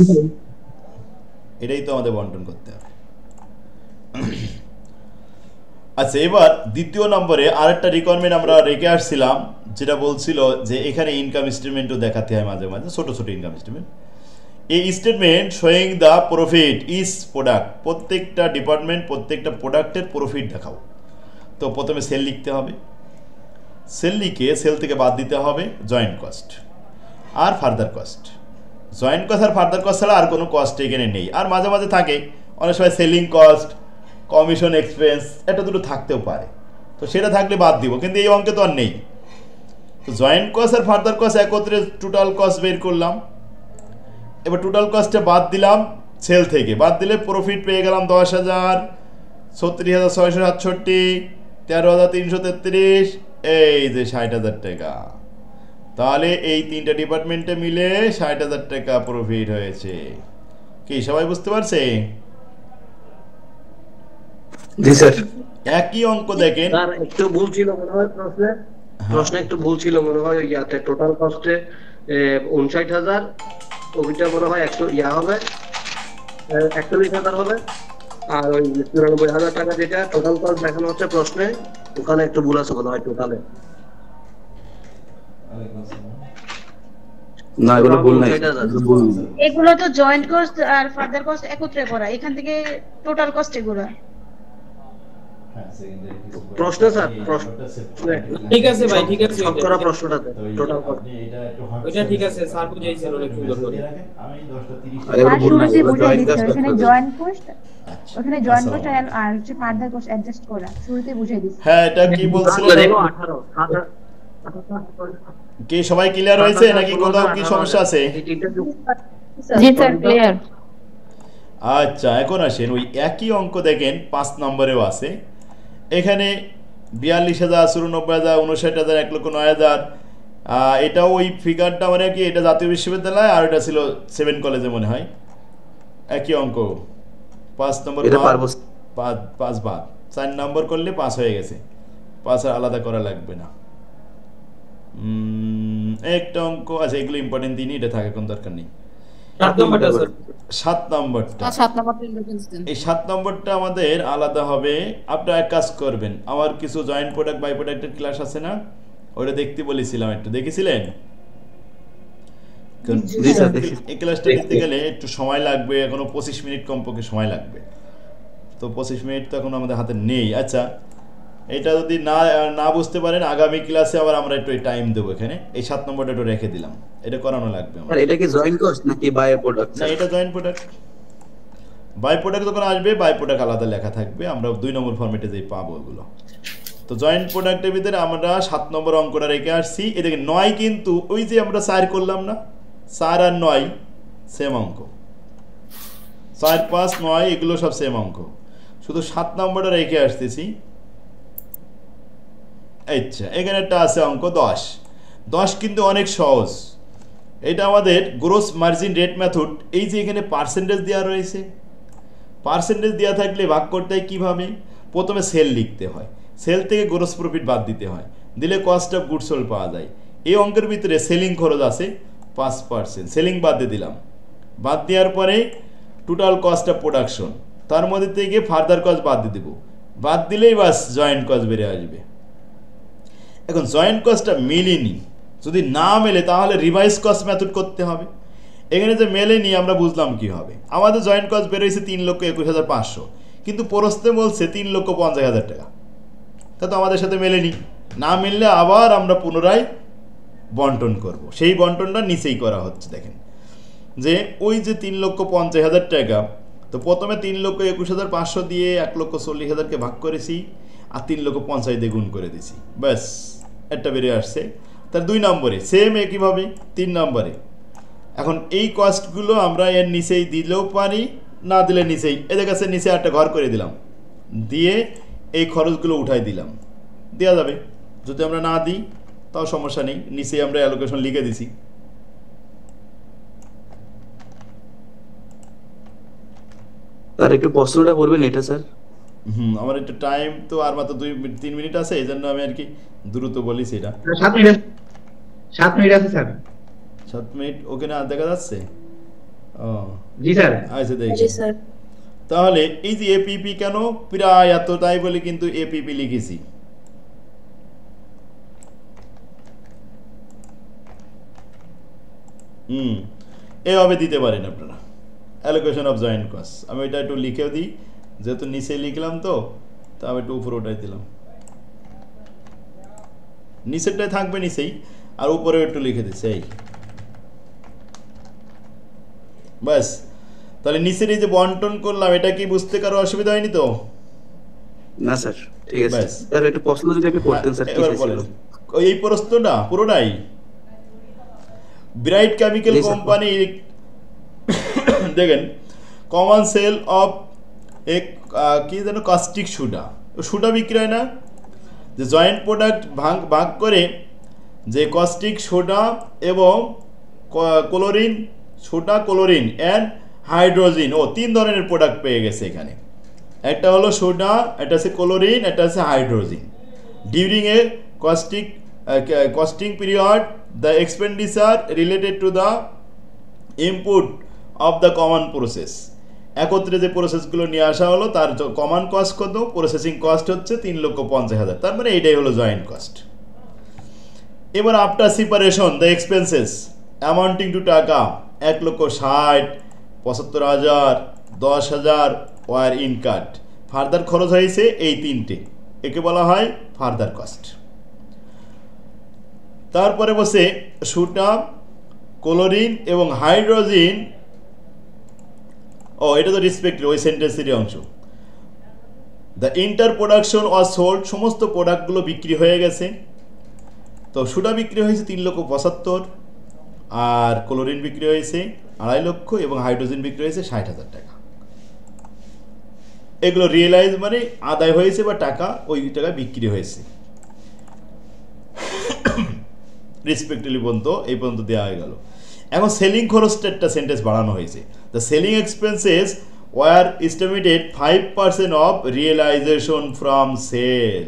S1: এটাই তো আমাদের বন্টন করতে হবে। আচ্ছা, এবার দ্বিতীয় নম্বরে আরেকটা রিকোয়ারমেন্ট আমরা রেখে আসছিলাম, যেটা বলছিল যে এখানে ইনকাম স্টেটমেন্টও দেখাতে হয় মাঝে মাঝে, ছোট ছোট ইনকাম স্টেটমেন্ট। এই statement showing the profit is product, প্রত্যেকটা ডিপার্টমেন্ট প্রত্যেকটা প্রোডাক্টের প্রফিট দেখাও। তো প্রথমে সেল লিখতে হবে, সেল লিখে সেল থেকে বাদ দিতে হবে জয়েন্ট কস্ট আর ফার্দার কস্ট। জয়েন্ট কস্ট আর ফার্দার কস্ট ছাড়া আর কোনো কস্ট এখানে নেই। আর মাঝে মাঝে থাকে অনেক সময় সেলিং কস্ট, কমিশন এক্সপেন্স এটা দুটো থাকতেও পারে, তো সেটা থাকলে বাদ দিব, কিন্তু এই অঙ্কে তো আর নেই। তো জয়েন্ট কস্ট আর ফার্দার কস্ট একত্রে টোটাল কস্ট বের করলাম। এবার টোটাল কস্টটা বাদ দিলাম সেল থেকে, বাদ দিলে প্রফিট পেয়ে গেলাম 10,000, 36,667, 13,333, এই যে 60,000 টাকা। তাহলে এই তিনটা ডিপার্টমেন্টে মিলে 60,000 টাকা প্রফিট হয়েছে। কি সবাই বুঝতে পারছে?
S3: জি স্যার।
S1: একই অঙ্ক দেখেন,
S3: স্যার একটু ভুল ছিল মনে হয় প্রশ্নে একটু ভুল ছিল মনে হয়, ইয়াতে টোটাল কস্টে 59,000, ওইটা মনে হয় 100 হবে 41,000 হবে, আর ওই 94,000 টাকা যেটা টোটাল কস্ট দেখানো হচ্ছে প্রশ্নে, ওখানে একটু ভুল আছে মনে হয় টোটালে।
S10: না এগুলো ভুল নাই,
S2: এগুলো তো জয়েন্ট কস্ট আর ফার্দার কস্ট একত্রে করা, এখান থেকে টোটাল কস্ট এগুলো।
S3: প্রশ্ন স্যার
S4: ঠিক আছে ভাই, ঠিক আছে
S3: শতকরা প্রশ্নটাতে টোটাল কস্ট
S4: ওইটা ঠিক আছে, স্যার বুঝাইছেন অনেক সুন্দর করে।
S10: আরে এগুলো ভুল নাই, এগুলো জয়েন্ট কাজ
S2: এখানে জয়েন্ট কস্ট, ওখানে জয়েন্ট কস্ট আর হচ্ছে ফার্দার কস্ট অ্যাডজাস্ট করা শুরুতে বুঝাই দিছি।
S1: হ্যাঁ এটা কি বলছিলেন?
S3: দেখো 18
S1: কি সবাই ক্লিয়ার হয়েছে নাকি কোথাও কি সমস্যা আছে?
S2: জি স্যার ক্লিয়ার।
S1: আচ্ছা এখন আসেন ওই একই অঙ্ক দেখেন 5 নম্বরেও আছে। এখানে 42,000, 94,000, 59,000, 1,09,000, এটাও ওই ফিগারটা মানে কি এটা জাতীয় বিশ্ববিদ্যালয় আর এটা ছিল 7 কলেজে মনে হয়। একই অঙ্ক 5 নম্বর 5 বাদ 4 নম্বর করলে 5 হয়ে গেছে, 5 আর আলাদা করা লাগবে না। একটা অঙ্ক আছে, এগুলো ইম্পর্টেন্ট দিনই, এটা থাকে কোন দরকার নেই।
S4: 7 নম্বরটা স্যার,
S1: 7 নম্বরটা,
S2: 7 নম্বরটা ইম্পর্টেন্স দেন।
S1: এই 7 নম্বরটা আমাদের আলাদা হবে। আপনারা এক কাজ করবেন, আমার কিছু জয়েন্ট প্রোডাক্ট বাই প্রোডাক্টের ক্লাস আছে না, ওটা দেখতে বলেছিলাম, একটু দেখেছিলেন? এই ক্লাসটা দিতে গেলে একটু সময় লাগবে, এখনো 25 মিনিট কমপক্ষে সময় লাগবে, তো 25 মিনিট তো এখন আমাদের হাতে নেই। আচ্ছা এটা যদি না বুঝতে পারেন আগামী ক্লাসে আবার আমরা একটু টাইম দেবো। এখানে এই 7 নম্বরটা একটু রেখে দিলাম, এটা করানো লাগবে আমার।
S10: এটা কি জয়েন্ট কস্ট নাকি বাই প্রোডাক্ট?
S1: না এটা জয়েন্ট প্রোডাক্ট। বাই প্রোডাক্ট যখন আসবে বাই প্রোডাক্ট আলাদা লেখা থাকবে, আমরা 2 নম্বর ফরম্যাটে যেই পাবো ওগুলো। তো জয়েন্ট প্রোডাক্টের ভিতরে আমরা 7 নম্বর অঙ্কটা রেখে আসছি। এদিকে 9 কিন্তু ওই যে আমরা 4 করলাম না, 4 আর 9 সেম অঙ্ক, 4, 5, 9 এগুলো সব সেম অঙ্ক, শুধু 7 নম্বরটা রেখে আসতেছি। আচ্ছা এখানে একটা আছে অঙ্ক 10। 10 কিন্তু অনেক সহজ, এটা আমাদের গ্রোস মার্জিন রেট মেথড। এই যে এখানে পার্সেন্টেজ দেওয়া রয়েছে, পার্সেন্টেজ দেওয়া থাকলে ভাগ করতে হয় কীভাবে? প্রথমে সেল লিখতে হয়, সেল থেকে গ্রোস প্রফিট বাদ দিতে হয়, দিলে কস্ট অফ গুডস সোল্ড পাওয়া যায়। এই অঙ্কের ভিতরে সেলিং খরচ আছে 5%, সেলিং বাদ দিয়ে দিলাম, বাদ দেওয়ার পরে টোটাল কস্ট অফ প্রোডাকশন, তার মধ্যে থেকে ফার্দার কস্ট বাদ দিয়ে দেবো, বাদ দিলেই বাস জয়েন্ট কস্ট বেরিয়ে আসবে। এখন জয়েন্ট কস্টটা মেলেনি, যদি না মেলে তাহলে রিভাইজ কস্ট মেথড করতে হবে। এখানে যে মেলেনি আমরা বুঝলাম কি হবে। আমাদের জয়েন্ট কস্ট বেরোয়েছে 3,21,500, কিন্তু প্রশ্নে বলছে 3,50,000 টাকা, তা তো আমাদের সাথে মেলেনি। না মিললে আবার আমরা পুনরায় বন্টন করব, সেই বন্টনটা নিচেই করা হচ্ছে। দেখেন যে ওই যে 3,50,000 টাকা, তো প্রথমে 3,21,500 দিয়ে 1,40,000কে ভাগ করেছি, আর 3,50,000 দিয়ে গুণ করে দিছি, ব্যাস একটা বেরিয়ে আসছে। তার 2 নম্বরে সেম একইভাবে 3 নম্বরে। এখন এই কস্টগুলো আমরা এর নিচেই দিলেও পারি, না দিলে নিচেই, এদের কাছে নিচে একটা ঘর করে দিলাম, দিয়ে এই খরচগুলো উঠাই দিলাম, দেওয়া যাবে। যদি আমরা না দিই তাও সমস্যা নেই, নিচেই আমরা অ্যালোকেশন লিখে দিছি।
S10: স্যার একটু প্রশ্নটা বলবেন এটা স্যার?
S1: আমার একটু টাইম তো আর মাত্র 2-3 মিনিট আছে, এই জন্য আমি আর কি দ্রুত বলি সেটা।
S7: 7 মিনিট আছে স্যার।
S1: 7 মিনিট ওকে না দেখা যাচ্ছে? ও
S7: জি স্যার।
S1: আচ্ছা দেখি তাহলে এই যে এপিপি কেন প্রায় এত, তাই বলে কিন্তু এপিপি লিখেছি। এভাবে দিতে পারেন আপনারা অ্যালোকেশন অফ জয়েন্ট কস্ট। আমি এটা একটু লিখেও দিই, যেহেতু নিচে লিখলাম তো আমি একটু উপরে ওটাই দিলাম, নিচেরটাই থাকবে নিচেই, আর উপরে একটু লিখে দিচ্ছি এই ব্যাস। তাহলে নিচের এই যে বন্টন করলাম, এটা কি বুঝতে কারো অসুবিধা হয়নি তো?
S10: না স্যার, ঠিক আছে
S1: ব্যাস।
S10: স্যার। একটু প্রশ্ন যদি আপনি করতেন স্যার, কি
S1: এবার
S10: চাইছিল?
S1: বলেন এই প্রশ্নটা পুরোটাই ব্রাইট কেমিক্যাল
S10: জি, স্যার।
S1: কোম্পানি দেখেন কমন সেল অফ এক কি যেন কাস্টিক সোডা, সোডা বিক্রি হয় না, যে জয়েন্ট প্রোডাক্ট ভাগ করে যে কস্টিক সোডা এবং chlorine, soda chlorine and hydrogen, ও 3 ধরনের প্রোডাক্ট পেয়ে গেছে এখানে। একটা হলো সোডা, একটা আছে ক্লোরিন, একটা আছে hydrogen. During a costing period the expenditure related to the input of the common process, একত্রে যে প্রসেসগুলো নিয়ে আসা হলো তার কমন কস্ট কত, প্রসেসিং কস্ট হচ্ছে 3,50,000, তার মানে এইটাই হলো জয়েন্ট কস্ট। এবার after separation the expenses amounting two টাকা 1,60,000, 75,000, 10,000 ওয়ার ইনকাট। ফার্দার খরচ হয়েছে এই 3টে, একে বলা হয় ফার্দার কস্ট। তারপরে বসে সোডা, ক্লোরিন এবং হাইড্রোজেন, ও এটা তো রেসপেক্টিভ, ওই সেন্টেন্সেরই অংশ। The inter production was sold, সমস্ত প্রোডাক্টগুলো বিক্রি হয়ে গেছে। তো সোডা বিক্রি হয়েছে 3,75,000, আর ক্লোরিন বিক্রি হয়েছে 2.5 লক্ষ এবং হাইড্রোজেন বিক্রি হয়েছে 60,000 টাকা। এগুলো রিয়েলাইজ মানে আদায় হয়েছে বা টাকা ওই টাকায় বিক্রি হয়েছে। রেসপেক্টিভলি পর্যন্ত এই পর্যন্ত দেওয়া হয়ে গেল। এখন সেলিং খরচটা একটা সেন্টেন্স বাড়ানো হয়েছে। The selling expenses were estimated 5% of realisation from sale,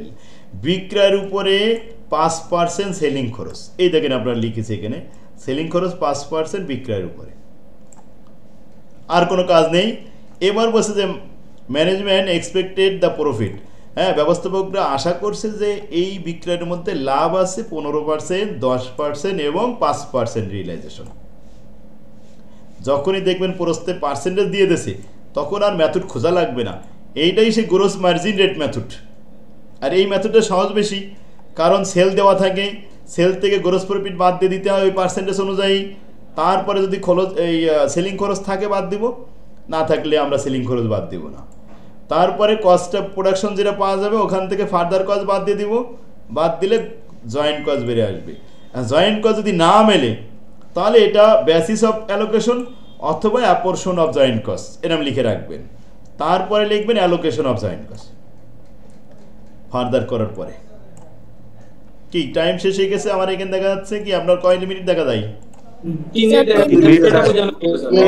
S1: বিক্রয়ের উপরে 5% সেলিং খরচ। এই দেখেন আপনারা লিখেছে এখানে সেলিং খরচ 5% বিক্রয়ের উপরে, আর কোনো কাজ নেই। এবার বলছে যে ম্যানেজমেন্ট এক্সপেক্টেড দ্য প্রফিট, হ্যাঁ ব্যবস্থাপকরা আশা করছে যে এই বিক্রয়ের মধ্যে লাভ আছে 15%, 10% এবং 5% রিয়েলাইজেশন। যখনই দেখবেন প্রস্তে পার্সেন্টেজ দিয়ে দিয়েছে তখন আর মেথড খোঁজা লাগবে না, এইটাই সে গ্রোস মার্জিন রেট মেথড। আর এই মেথডটা সহজ বেশি, কারণ সেল দেওয়া থাকে, সেল থেকে গ্রোস প্রফিট বাদ দিয়ে দিতে হয় ওই পার্সেন্টেজ অনুযায়ী। তারপরে যদি খরচ এই সেলিং খরচ থাকে বাদ দিব, না থাকলে আমরা সেলিং খরচ বাদ দিব না। তারপরে কস্ট অফ প্রোডাকশন যেটা পাওয়া যাবে ওখান থেকে ফার্দার কস্ট বাদ দিয়ে দিব, বাদ দিলে জয়েন্ট কস্ট বেড়ে আসবে। জয়েন্ট কস্ট যদি না মেলে তাহলে এটা বেসিস অফ অ্যালোকেশন অথবা অ্যাপোর্শন অফ জয়েন্ট কস্ট এরকম লিখে রাখবেন। তারপরে লিখবেন allocation of joint cost further করার পরে। কি টাইম শেষ হয়ে গেছে আমার এখানে দেখা যাচ্ছে কি আপনার কয় মিনিট দেখা যায়? ও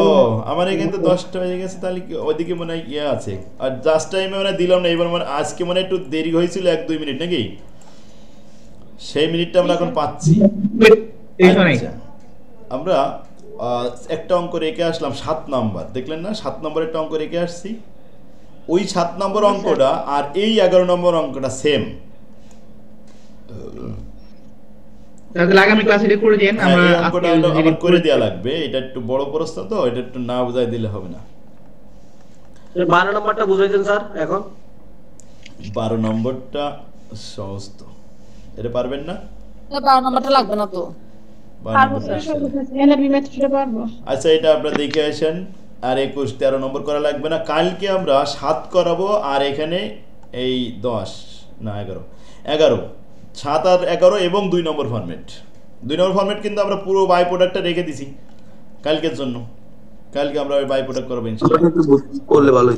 S1: আমার এখানে তো 10টা হয়ে গেছে, তাহলে কি ওইদিকে মনে হয় ইয়ে আছে। আর জাস্ট টাইমে মানে দিলাম না, এবার মানে আজকে মানে একটু দেরি হয়েছিল 1-2 মিনিট নাকি, সেই মিনিটটা আমরা এখন পাচ্ছি। আচ্ছা, আমরা একটা অঙ্ক রেখে আসলাম 7 নম্বর, দেখলেন না 7 নম্বর একটা অঙ্ক রেখে আসছি। ওই 7 নম্বর অঙ্কটা আর এই 11 নম্বর অঙ্কটা সেম।
S7: তাহলে আগামী ক্লাসে এটা করে দেন, আমরা
S1: এই অঙ্কটা আবার করে দেয়া লাগবে, এটা একটু বড় প্রশ্ন তো, এটা একটু না বুঝাই দিলে হবে না।
S3: 12 নম্বরটা বুঝাই দেন স্যার এখন।
S1: 12 নম্বরটা সহজ তো, এটা পারবেন না?
S11: না 12 নম্বরটা লাগবে না তো।
S1: আচ্ছা এটা আপনারা দেখে আসেন। আর 21-13 নম্বর করা লাগবে না। কালকে আমরা 7 করাবো, আর এখানে এই 10 না 11 7 আর 11 এবং 2 নম্বর ফরম্যাট। 2 নম্বর ফরম্যাট কিন্তু আমরা পুরো বাই প্রোডাক্টটা রেখে দিছি কালকের জন্য। কালকে আমরা বাই প্রোডাক্ট করবো ইনশাআল্লাহ।
S10: করলে ভালো।